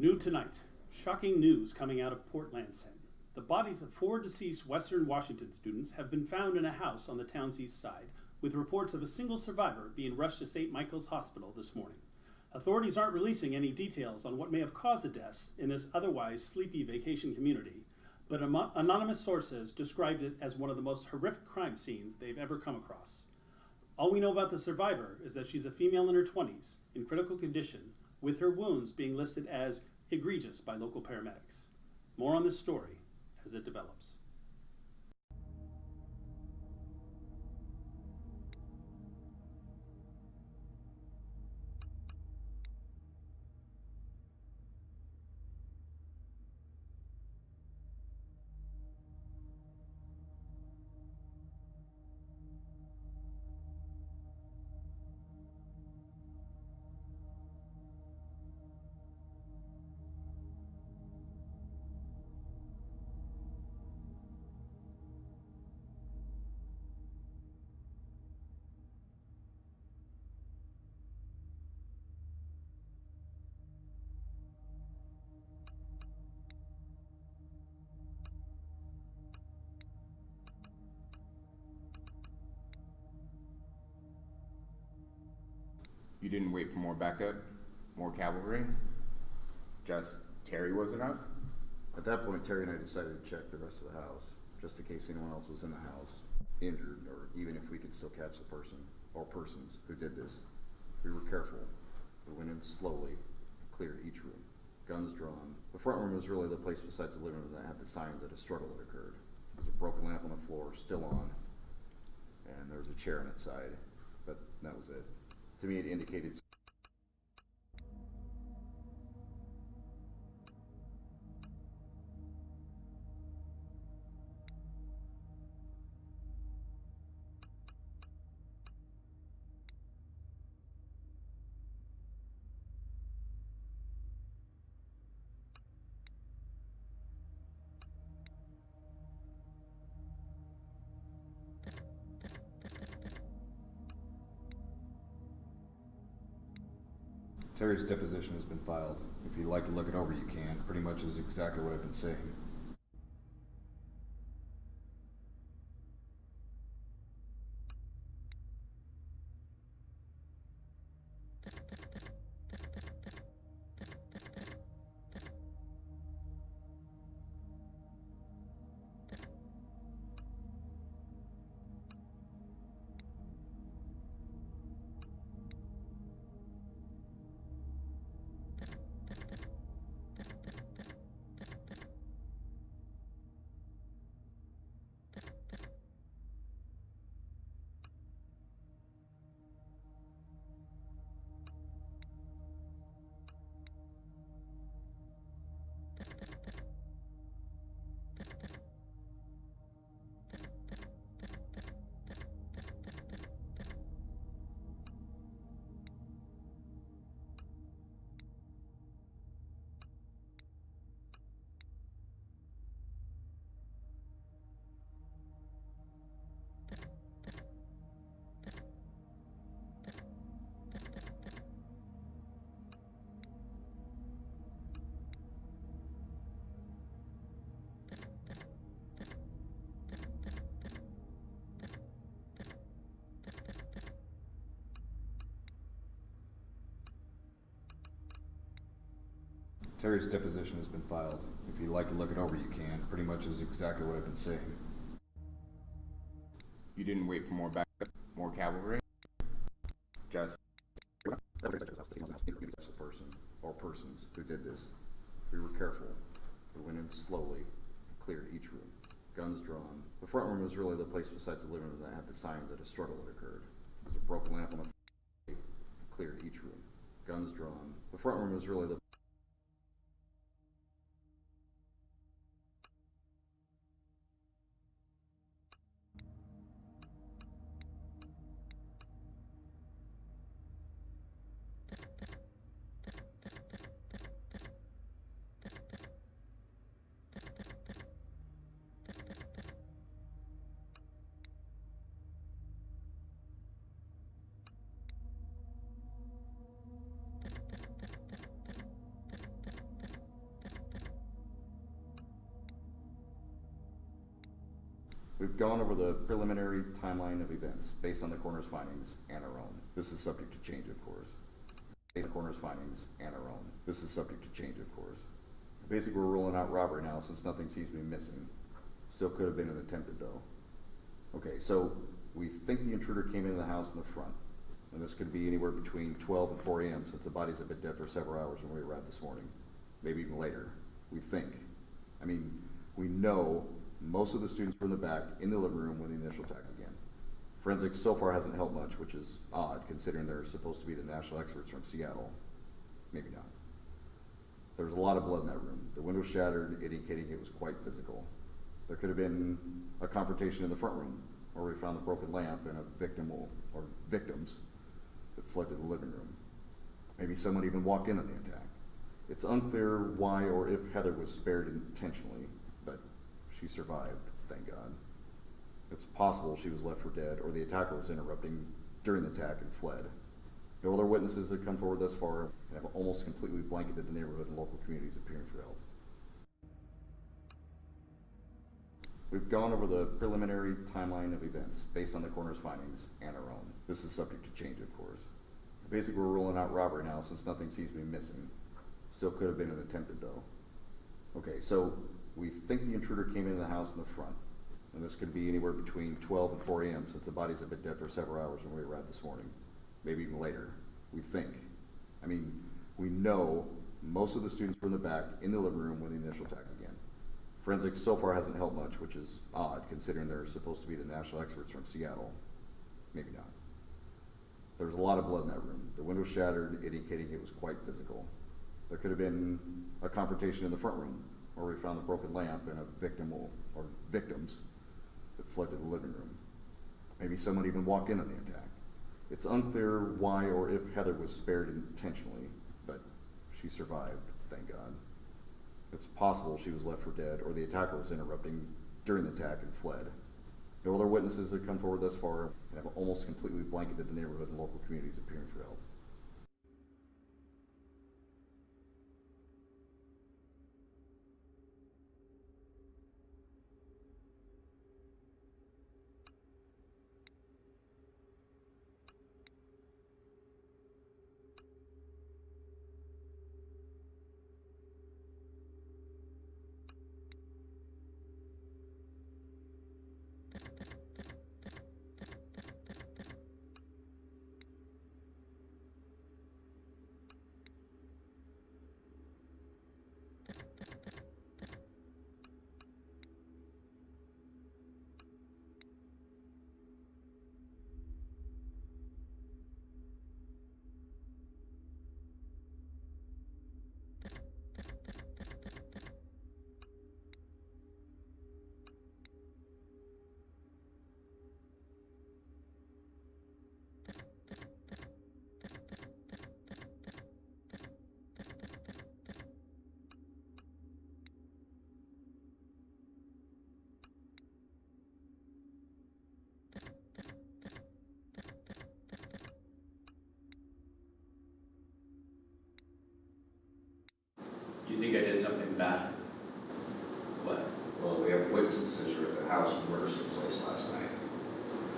New tonight, shocking news coming out of Port Landsend. The bodies of 4 deceased Western Washington students have been found in a house on the town's east side, with reports of a single survivor being rushed to St. Michael's Hospital this morning. Authorities aren't releasing any details on what may have caused the deaths in this otherwise sleepy vacation community, but anonymous sources described it as one of the most horrific crime scenes they've ever come across. All we know about the survivor is that she's a female in her 20s, in critical condition, with her wounds being listed as egregious by local paramedics. More on this story as it develops. You didn't wait for more backup? More cavalry? Just Terry was enough? At that point, Terry and I decided to check the rest of the house, just in case anyone else was in the house, injured, or even if we could still catch the person, or persons, who did this. We were careful. We went in slowly, cleared each room, guns drawn. The front room was really the place besides the living room that had the signs that a struggle had occurred. There was a broken lamp on the floor, still on, and there was a chair on its side, but that was it. To me, it indicated. Terry's deposition has been filed. If you'd like to look it over, you can. Pretty much is exactly what I've been saying. Terry's deposition has been filed. If you'd like to look it over, you can. Pretty much is exactly what I've been saying. You didn't wait for more backup, more cavalry? Just The person or persons who did this. We were careful. We went in slowly, cleared each room. Guns drawn. The front room was really the place besides the living room that had the signs that a struggle had occurred. There was a broken lamp on the cleared each room. Guns drawn. The front room was really the We've gone over the preliminary timeline of events based on the coroner's findings and our own. This is subject to change, of course. Based on the coroner's findings and our own. This is subject to change, of course. Basically, we're ruling out robbery now since nothing seems to be missing. Still could have been an attempted, though. Okay, so we think the intruder came into the house in the front. And this could be anywhere between 12 and 4 a.m. since the bodies have been dead for several hours when we arrived this morning. Maybe even later. We think. I mean, we know most of the students were in the back in the living room when the initial attack began. Forensics so far hasn't helped much, which is odd considering they're supposed to be the national experts from Seattle. Maybe not. There was a lot of blood in that room. The window shattered, indicating it was quite physical. There could have been a confrontation in the front room, where we found the broken lamp and a victim or victims that fled to the living room. Maybe someone even walked in on the attack. It's unclear why or if Heather was spared intentionally, but she survived, thank God. It's possible she was left for dead, or the attacker was interrupting during the attack and fled. No other witnesses have come forward thus far and have almost completely blanketed the neighborhood and local communities appearing for help. We've gone over the preliminary timeline of events based on the coroner's findings and our own. This is subject to change, of course. Basically, we're ruling out robbery now since nothing seems to be missing. Still could have been an attempted, though. Okay, so we think the intruder came into the house in the front. And this could be anywhere between 12 and 4 a.m. since the bodies have been dead for several hours when we arrived this morning. Maybe even later. We think. I mean, we know most of the students were in the back in the living room when the initial attack began. Forensics so far hasn't helped much, which is odd considering they're supposed to be the national experts from Seattle. maybe not. There was a lot of blood in that room. The window shattered, indicating it was quite physical. There could have been a confrontation in the front room, where we found a broken lamp and a victim or victims that fled to the living room. Maybe someone even walked in on the attack. It's unclear why or if Heather was spared intentionally, but she survived, thank God. It's possible she was left for dead, or the attacker was interrupting during the attack and fled. No other witnesses have come forward thus far and have almost completely blanketed the neighborhood and local communities appearing for help. You think I did something bad? What? Well, we have witnesses that were at the house where murders took place last night.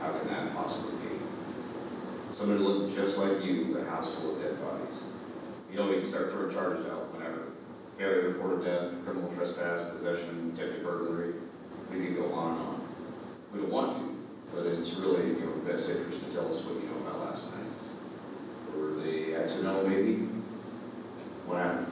How can that possibly be? Somebody looked just like you with a house full of dead bodies. You know, we can start throwing charges out whenever. Failure to report a death, criminal trespass, possession, attempted burglary. We could go on and on. We don't want to, but it's really in your best interest to tell us what you know about last night. Were they accidental, maybe? What happened?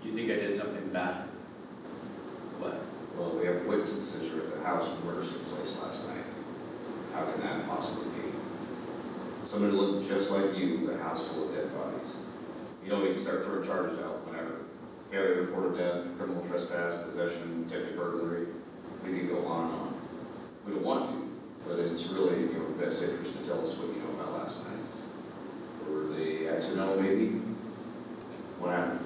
You think I did something bad? What? Well, we have witnesses that were at the house where murders took place last night. How can that possibly be? Somebody looked just like you with a house full of dead bodies. You know, we can start throwing charges out whenever. Failure to report a death, criminal trespass, possession, attempted burglary. We could go on and on. We don't want to, but it's really in your best interest to tell us what you know about last night. Were they accidental, maybe? What happened?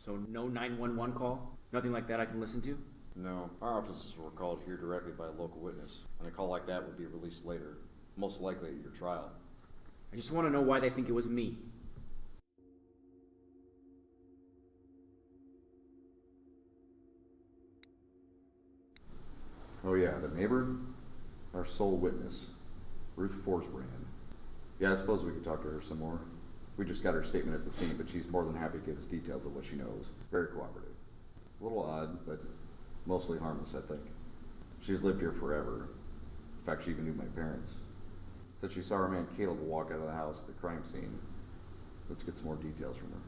So no 911 call? Nothing like that I can listen to? No, our officers were called here directly by a local witness, and a call like that would be released later, most likely at your trial. I just want to know why they think it was me. Oh yeah, the neighbor, our sole witness. Ruth Forsbrand. Yeah, I suppose we could talk to her some more. We just got her statement at the scene, but she's more than happy to give us details of what she knows. Very cooperative. A little odd, but mostly harmless, I think. She's lived here forever. In fact, she even knew my parents. Said she saw her man Caleb walk out of the house at the crime scene. Let's get some more details from her.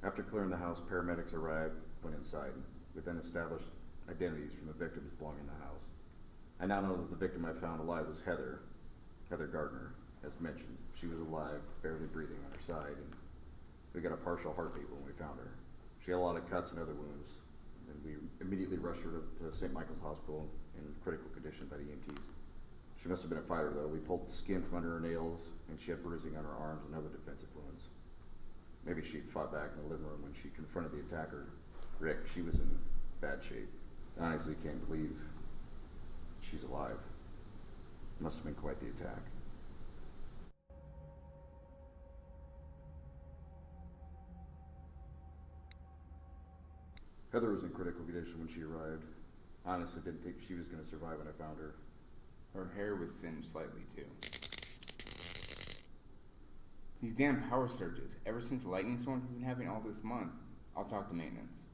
After clearing the house, paramedics arrived, went inside. We then established identities from the victims belonging in the house. I now know that the victim I found alive was Heather Gardner. As mentioned, she was alive, barely breathing on her side, and we got a partial heartbeat when we found her. She had a lot of cuts and other wounds, and we immediately rushed her to St. Michael's Hospital in critical condition by the EMTs. She must have been a fighter, though. We pulled the skin from under her nails, and she had bruising on her arms and other defensive wounds. Maybe she'd fought back in the living room when she confronted the attacker. Rick, she was in bad shape. I honestly can't believe she's alive. Must have been quite the attack. Heather was in critical condition when she arrived. I honestly didn't think she was going to survive when I found her. Her hair was singed slightly, too. These damn power surges. Ever since the lightning storms we've been having all this month, I'll talk to maintenance.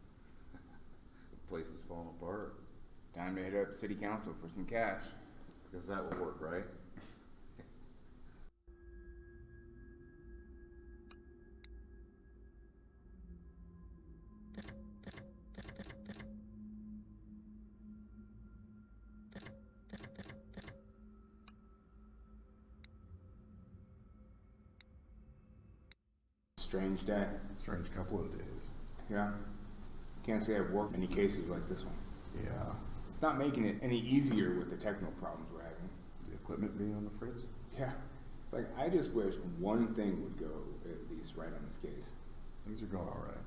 The place is falling apart. Time to hit up city council for some cash. Because that will work, right? Strange day. Strange couple of days. Yeah. Can't say I've worked many cases like this one. Yeah. It's not making it any easier with the technical problems we're having. The equipment being on the fritz? Yeah. It's like, I just wish one thing would go at least right on this case. Things are going all right.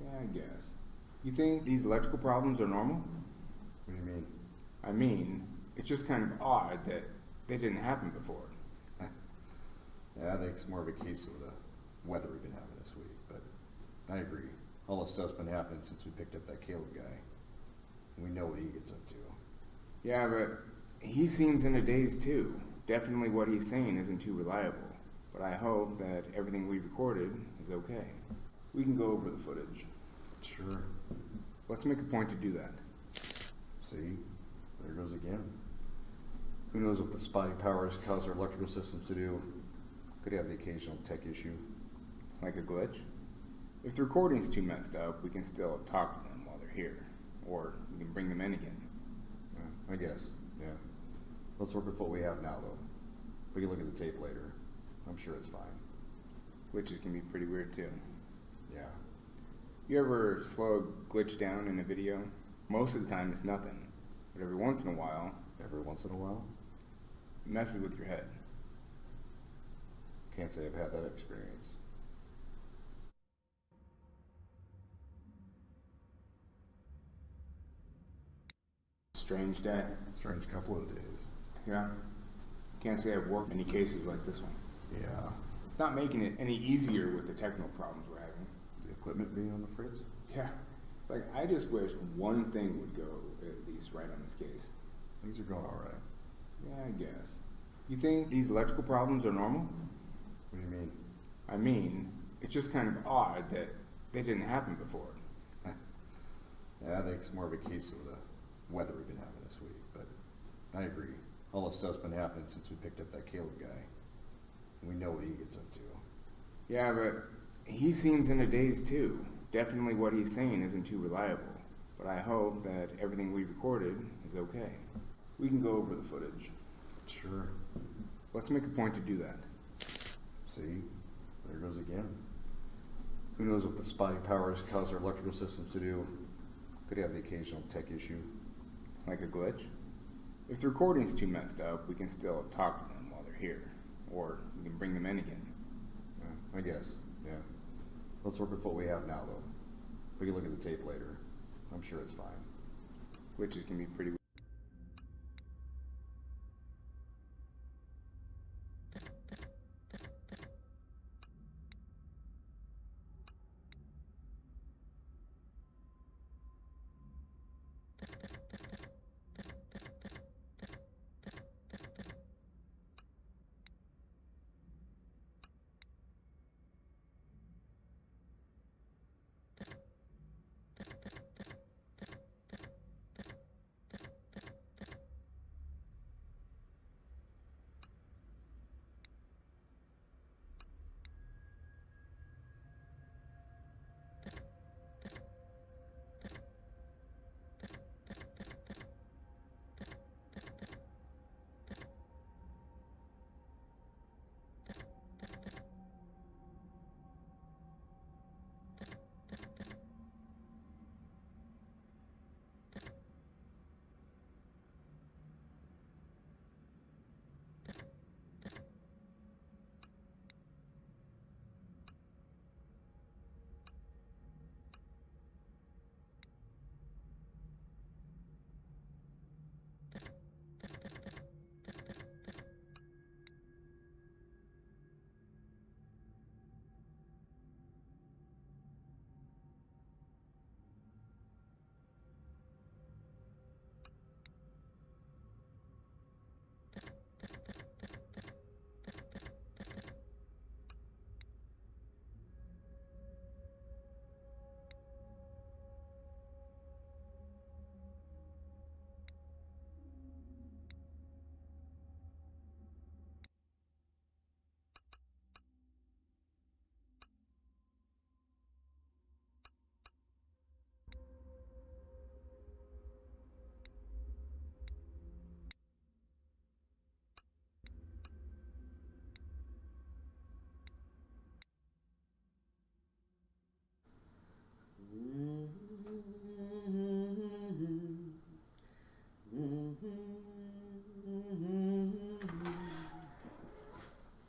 Yeah, I guess. You think these electrical problems are normal? What do you mean? I mean, it's just kind of odd that they didn't happen before. Yeah, I think it's more of a case of the weather we've been having this week, but I agree. All this stuff's been happening since we picked up that Caleb guy. We know what he gets up to. Yeah, but he seems in a daze too. Definitely what he's saying isn't too reliable. but I hope that everything we recorded is okay. We can go over the footage. Sure. Let's make a point to do that. See? There goes again. Who knows what the spotty powers cause our electrical systems to do? Could have the occasional tech issue. Like a glitch? If the recording's too messed up, we can still talk to them while they're here. Or we can bring them in again. I guess, yeah. Let's work with what we have now, though. We can look at the tape later. I'm sure it's fine. Glitches can be pretty weird, too. Yeah. You ever slow a glitch down in a video? Most of the time it's nothing. But every once in a while, it messes with your head. Can't say I've had that experience. Strange day. Strange couple of days. Yeah. Can't say I've worked any cases like this one. Yeah. It's not making it any easier with the technical problems we're having. The equipment being on the fritz? Yeah. It's like, I just wish one thing would go at least right on this case. Things are going alright. Yeah, I guess. You think these electrical problems are normal? What do you mean? I mean, it's just kind of odd that they didn't happen before. Yeah, I think it's more of a case of the weather we've been having this week, but I agree. All this stuff's been happening since we picked up that Caleb guy. We know what he gets up to. Yeah, but he seems in a daze too. Definitely what he's saying isn't too reliable. But I hope that everything we recorded is okay. We can go over the footage. Sure. Let's make a point to do that. See? There goes again. Who knows what the spotty powers cause our electrical systems to do? Could have the occasional tech issue. Like a glitch? If the recording's too messed up, we can still talk to them while they're here. Or we can bring them in again. I guess, yeah. Let's work with what we have now, though. We can look at the tape later. I'm sure it's fine. Glitches can be pretty weird.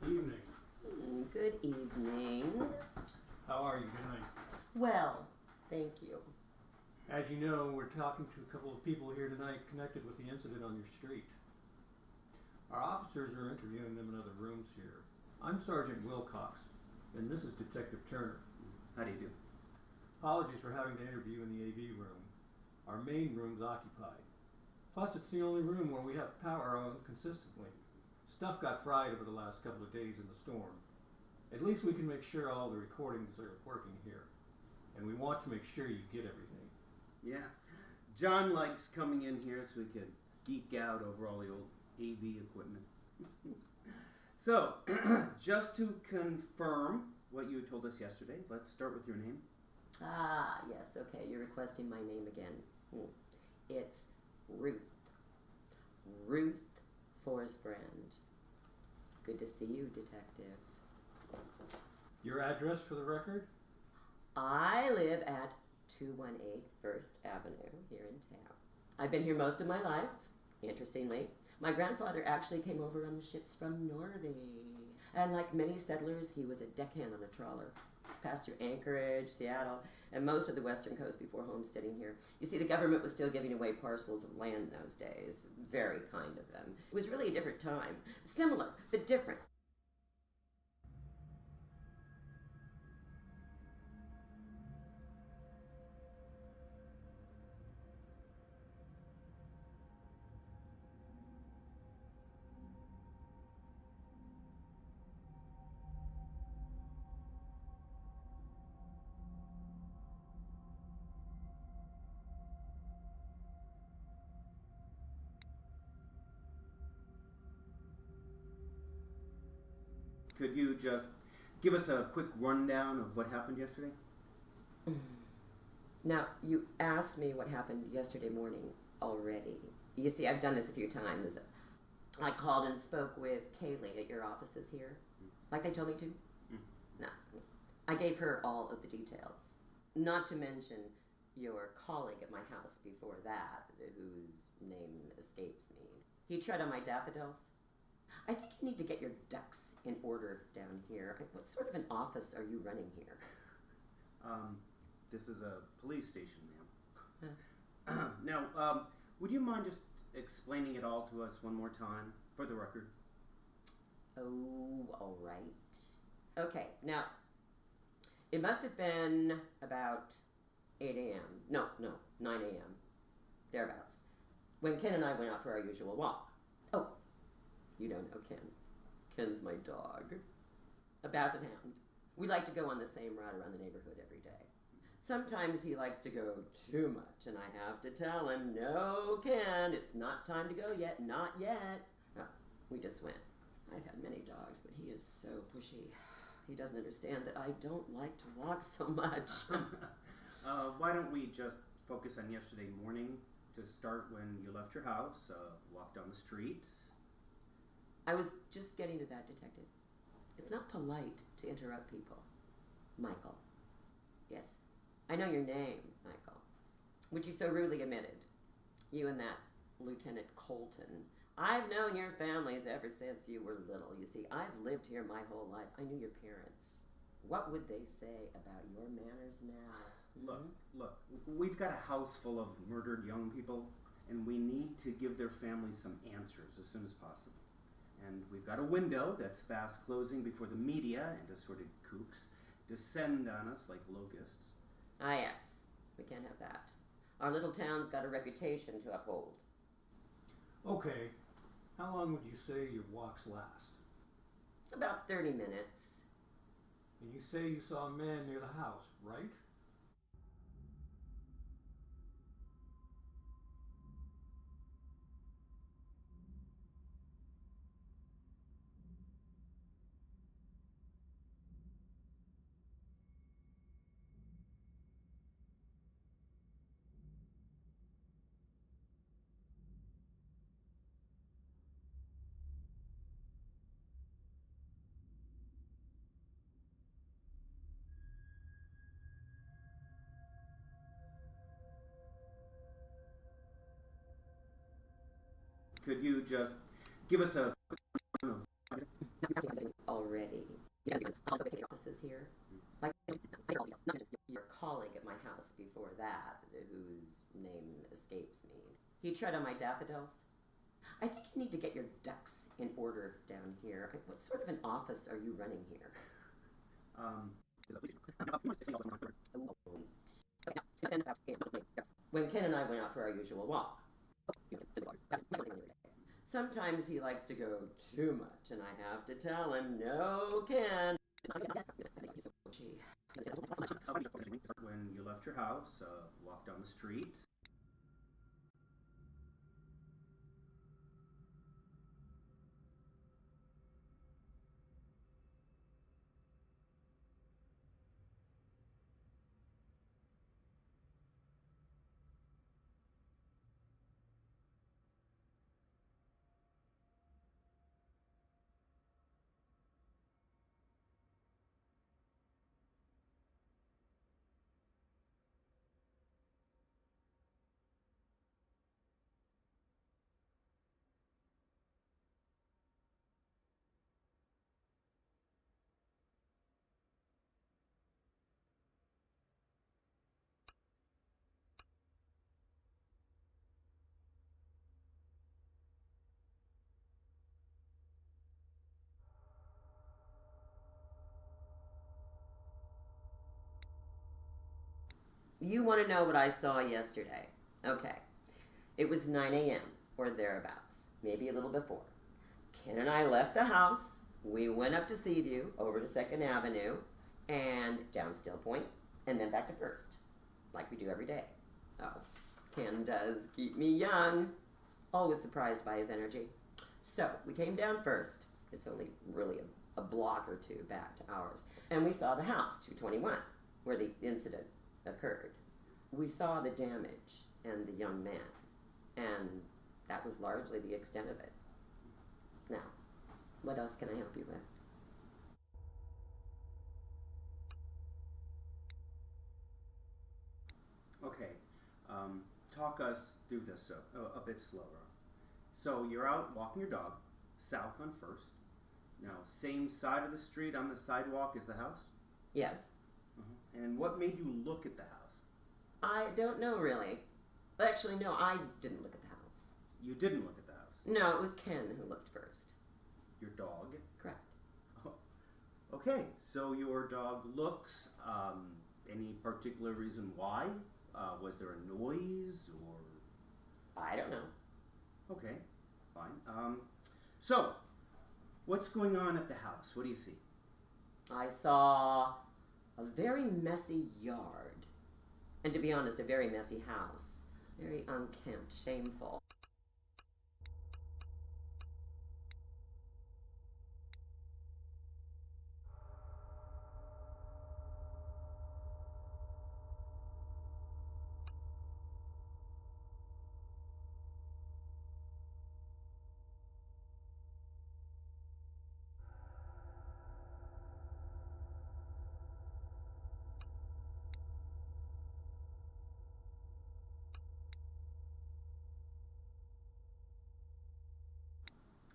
Evening. Good evening. How are you? Good night. Well, thank you. As you know, we're talking to a couple of people here tonight connected with the incident on your street. Our officers are interviewing them in other rooms here. I'm Sergeant Wilcox, and this is Detective Turner. How do you do? Apologies for having to interview in the AV room. Our main room's occupied. Plus, it's the only room where we have power on consistently. Stuff got fried over the last couple of days in the storm. At least we can make sure all the recordings are working here. And we want to make sure you get everything. Yeah. John likes coming in here so we can geek out over all the old AV equipment. So, just to confirm what you told us yesterday, let's start with your name. Ah, yes, okay. You're requesting my name again. It's Ruth. Ruth Forsbrand. Good to see you, Detective. Your address for the record? I live at 218 First Avenue here in town. I've been here most of my life, interestingly. My grandfather actually came over on the ships from Norway. And like many settlers, he was a deckhand on a trawler. Passed through Anchorage, Seattle, and most of the western coast before homesteading here. You see, the government was still giving away parcels of land in those days. Very kind of them. It was really a different time. Similar, but different. Could you just give us a quick rundown of what happened yesterday? Now, you asked me what happened yesterday morning already. You see, I've done this a few times. I called and spoke with Kaylee at your offices here, like they told me to. No, I gave her all of the details. Not to mention your colleague at my house before that, whose name escapes me. He tread on my daffodils. I think you need to get your ducks in order down here. What sort of an office are you running here? This is a police station, ma'am. Now, would you mind just explaining it all to us one more time, for the record? Oh, all right. Okay, now, it must have been about 8 a.m. No, 9 a.m. Thereabouts. When Ken and I went out for our usual walk. Oh, you don't know Ken. Ken's my dog. A basset hound. We like to go on the same route around the neighborhood every day. Sometimes he likes to go too much, and I have to tell him, no, Ken, it's not time to go yet, not yet. No, we just went. I've had many dogs, but he is so pushy. He doesn't understand that I don't like to walk so much. Why don't we just focus on yesterday morning to start when you left your house, walked down the street? I was just getting to that, Detective. It's not polite to interrupt people. Michael. Yes, I know your name, Michael, which you so rudely omitted. You and that Lieutenant Colton. I've known your families ever since you were little. You see, I've lived here my whole life. I knew your parents. What would they say about your manners now? Look, we've got a house full of murdered young people, and we need to give their families some answers as soon as possible. And we've got a window that's fast closing before the media and assorted kooks descend on us like locusts. Ah, yes. We can't have that. Our little town's got a reputation to uphold. Okay. How long would you say your walks last? About 30 minutes. And you say you saw a man near the house, right? Could you just give us a already? Also with your offices here. Like your colleague at my house before that, whose name escapes me. He tread on my daffodils. I think you need to get your ducks in order down here. What sort of an office are you running here? When Ken and I went out for our usual walk. Sometimes he likes to go too much, and I have to tell him, no, Ken, When you left your house, walked down the street. You want to know what I saw yesterday? Okay. It was 9 a.m. or thereabouts, maybe a little before. Ken and I left the house. We went up to Seaview, over to 2nd Avenue, and down Still Point, and then back to First, like we do every day. Oh, Ken does keep me young. Always surprised by his energy. So, we came down First. It's only really a block or two back to ours. And we saw the house, 221, where the incident occurred. We saw the damage and the young man, and that was largely the extent of it. Now, what else can I help you with? Okay, talk us through this a bit slower. So you're out walking your dog, south on First. Now, same side of the street on the sidewalk as the house? Yes. And what made you look at the house? I don't know, really. Actually, no, I didn't look at the house. You didn't look at the house? No, it was Ken who looked first. Your dog? Correct. Oh. Okay, so your dog looks. Any particular reason why? Was there a noise or? I don't know. Okay, fine. So, what's going on at the house? What do you see? I saw a very messy yard. And to be honest, a very messy house. Very unkempt, shameful.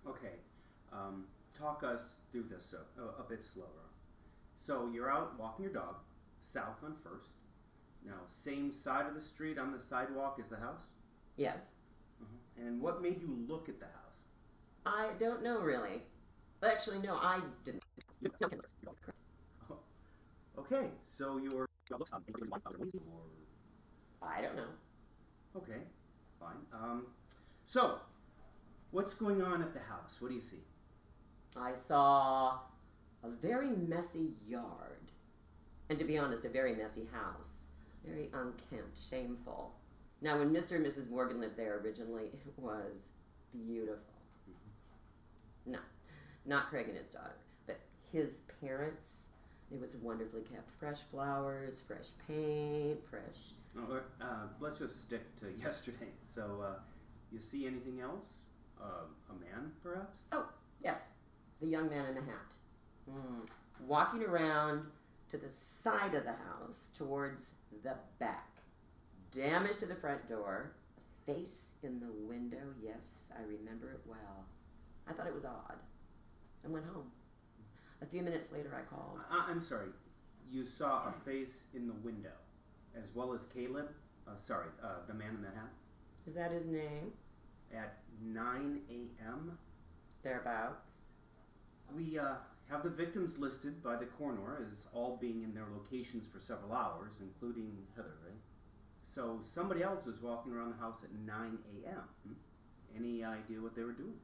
Okay, talk us through this a bit slower. So you're out walking your dog, south on First. Now, same side of the street on the sidewalk as the house? Yes. And what made you look at the house? I don't know, really. Actually, no, I didn't. Oh. Okay, so your dog looks or? I don't know. Okay, fine. So, what's going on at the house? What do you see? I saw a very messy yard. And to be honest, a very messy house. Very unkempt, shameful. Now, when Mr. and Mrs. Morgan lived there originally, it was beautiful. No, not Craig and his daughter, but his parents. It was wonderfully kept. Fresh flowers, fresh paint, fresh... Let's just stick to yesterday. So, you see anything else? A man, perhaps? Oh, yes. The young man in the hat. Walking around to the side of the house, towards the back. Damage to the front door. A face in the window. Yes, I remember it well. I thought it was odd. I went home. A few minutes later, I called. I'm sorry. You saw a face in the window, as well as Caleb? The man in the hat? Is that his name? At 9 a.m.? Thereabouts. We have the victims listed by the coroner as all being in their locations for several hours, including Heather, right? So somebody else was walking around the house at 9 a.m. Any idea what they were doing?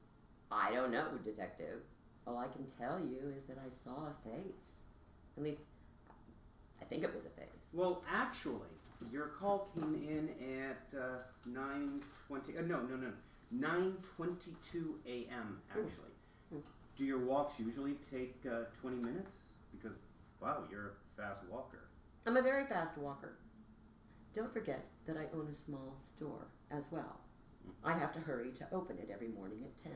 I don't know, Detective. All I can tell you is that I saw a face. At least, I think it was a face. Well, actually, your call came in at 9:20. No, 9:22 a.m. Actually. Do your walks usually take 20 minutes? Because wow, you're a fast walker. I'm a very fast walker. Don't forget that I own a small store as well. I have to hurry to open it every morning at 10.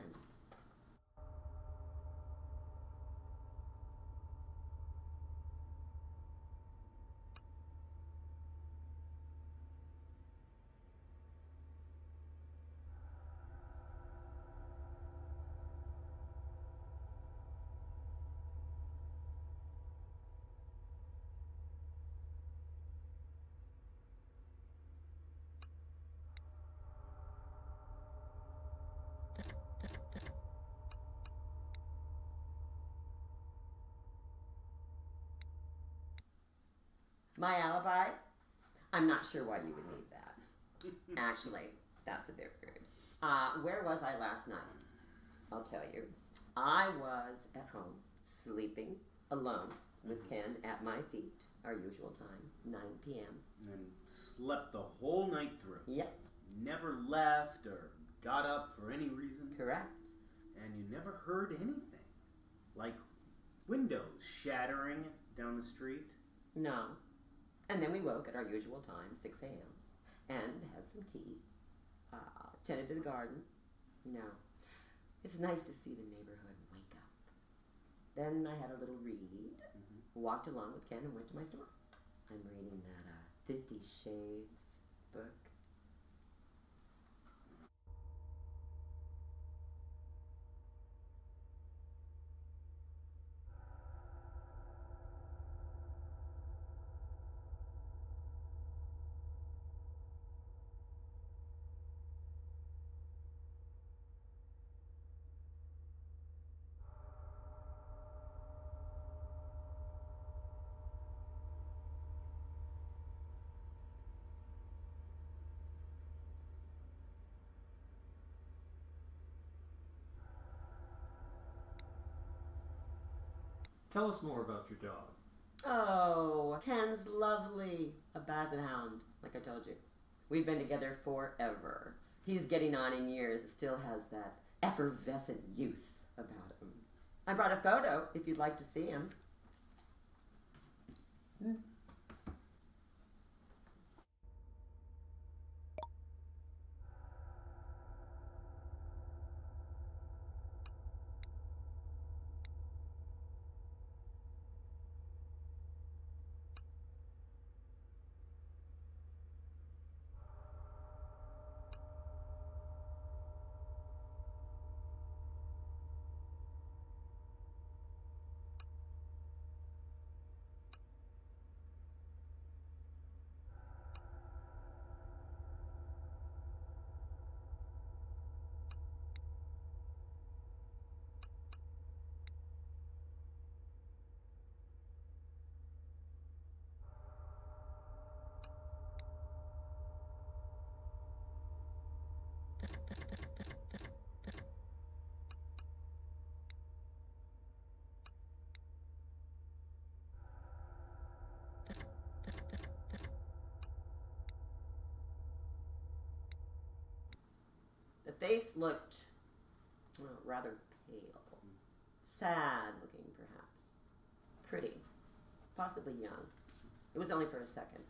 My alibi? I'm not sure why you would need that. Actually, that's a bit rude. Where was I last night? I'll tell you. I was at home, sleeping, alone, with Ken at my feet, our usual time, 9 p.m. And slept the whole night through. Yep. Never left or got up for any reason. Correct. And you never heard anything. Like windows shattering down the street. No. And then we woke at our usual time, 6 a.m., and had some tea, tended to the garden. You know, it's nice to see the neighborhood wake up. Then I had a little read, walked along with Ken and went to my store. I'm reading that 50 Shades book. Tell us more about your dog. Oh, Ken's lovely. A basset hound, like I told you. We've been together forever. He's getting on in years, still has that effervescent youth about him. I brought a photo if you'd like to see him. The face looked rather pale. Sad looking, perhaps. Pretty. Possibly young. It was only for a second.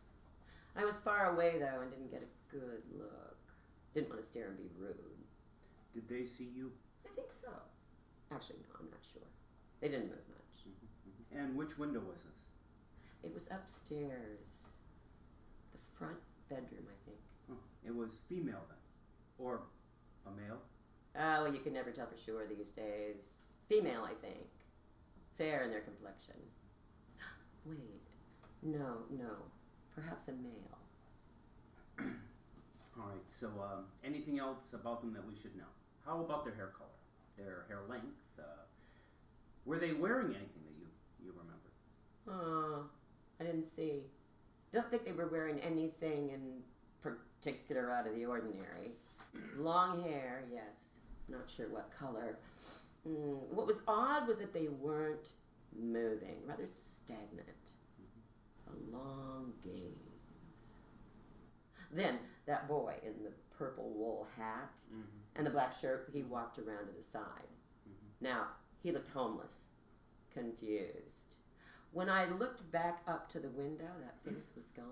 I was far away, though, and didn't get a good look. Didn't want to stare and be rude. Did they see you? I think so. Actually, no, I'm not sure. They didn't move much. And which window was this? It was upstairs. The front bedroom, I think. Huh. It was female then? Or a male? Well, you can never tell for sure these days. Female, I think. Fair in their complexion. Wait. No. Perhaps a male. All right, so anything else about them that we should know? How about their hair color? Their hair length? Were they wearing anything that you remember? I didn't see. Don't think they were wearing anything in particular out of the ordinary. Long hair, yes. Not sure what color. What was odd was that they weren't moving, rather stagnant. A long gaze. Then that boy in the purple wool hat and the black shirt, he walked around to the side. Now, he looked homeless, confused. When I looked back up to the window, that face was gone.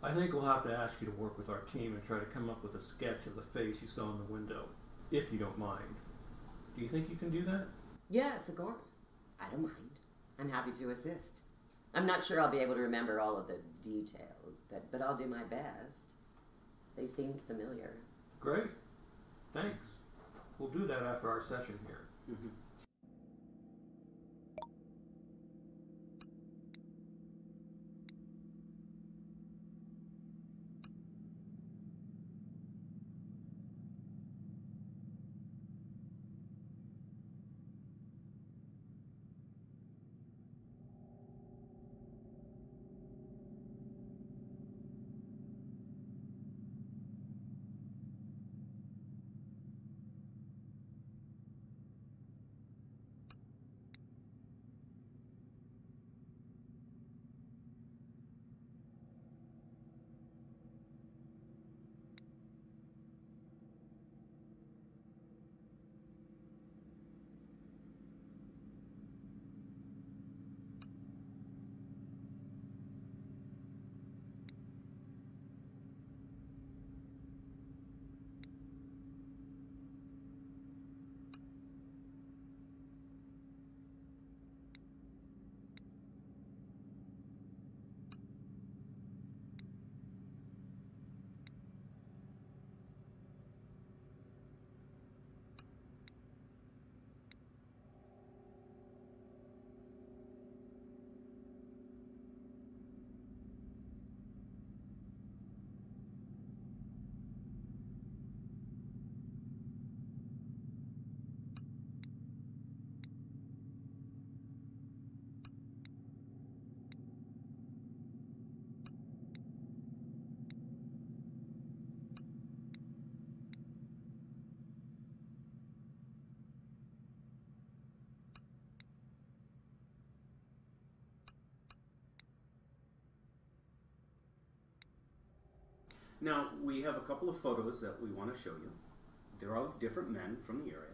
I think we'll have to ask you to work with our team and try to come up with a sketch of the face you saw in the window, if you don't mind. Do you think you can do that? Yes, of course. I don't mind. I'm happy to assist. I'm not sure I'll be able to remember all of the details, but I'll do my best. They seemed familiar. Great. Thanks. We'll do that after our session here. Now, we have a couple of photos that we want to show you. They're of different men from the area.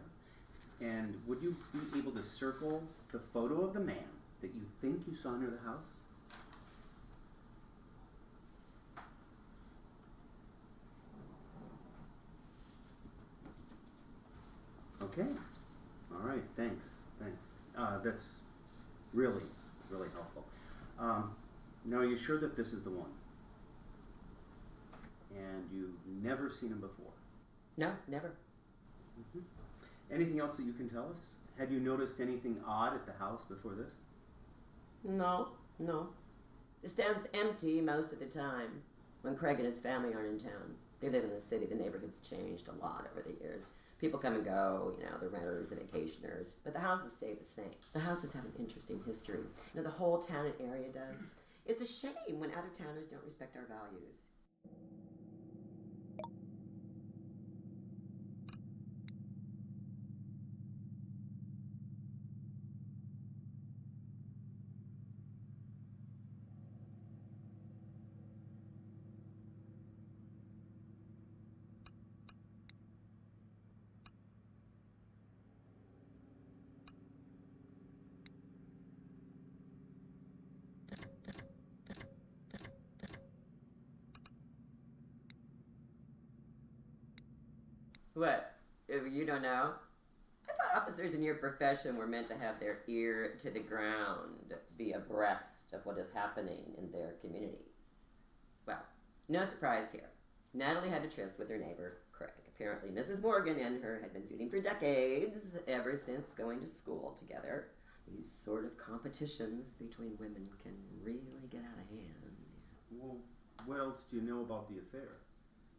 And would you be able to circle the photo of the man that you think you saw near the house? Okay. All right, thanks. That's really, really helpful. Now, are you sure that this is the one? And you've never seen him before? No, never. Anything else that you can tell us? Had you noticed anything odd at the house before this? No. It stands empty most of the time. When Craig and his family aren't in town. They live in the city. The neighborhood's changed a lot over the years. People come and go, the renters, the vacationers. But the houses stay the same. The houses have an interesting history. The whole town and area does. It's a shame when out-of-towners don't respect our values. What? You don't know? I thought officers in your profession were meant to have their ear to the ground, be abreast of what is happening in their communities. Well, no surprise here. Natalie had a tryst with her neighbor, Craig. Apparently, Mrs. Morgan and her had been feuding for decades, ever since going to school together. These sort of competitions between women can really get out of hand. Well, what else do you know about the affair?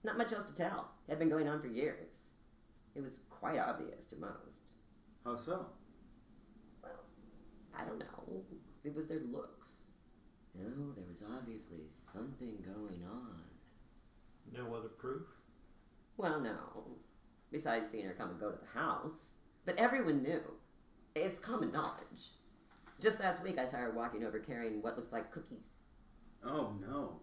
Not much else to tell. It had been going on for years. It was quite obvious to most. How so? Well, I don't know. It was their looks. No, there was obviously something going on. No other proof? Well, no. Besides seeing her come and go to the house. But everyone knew. It's common knowledge. Just last week I saw her walking over carrying what looked like cookies. Oh, no.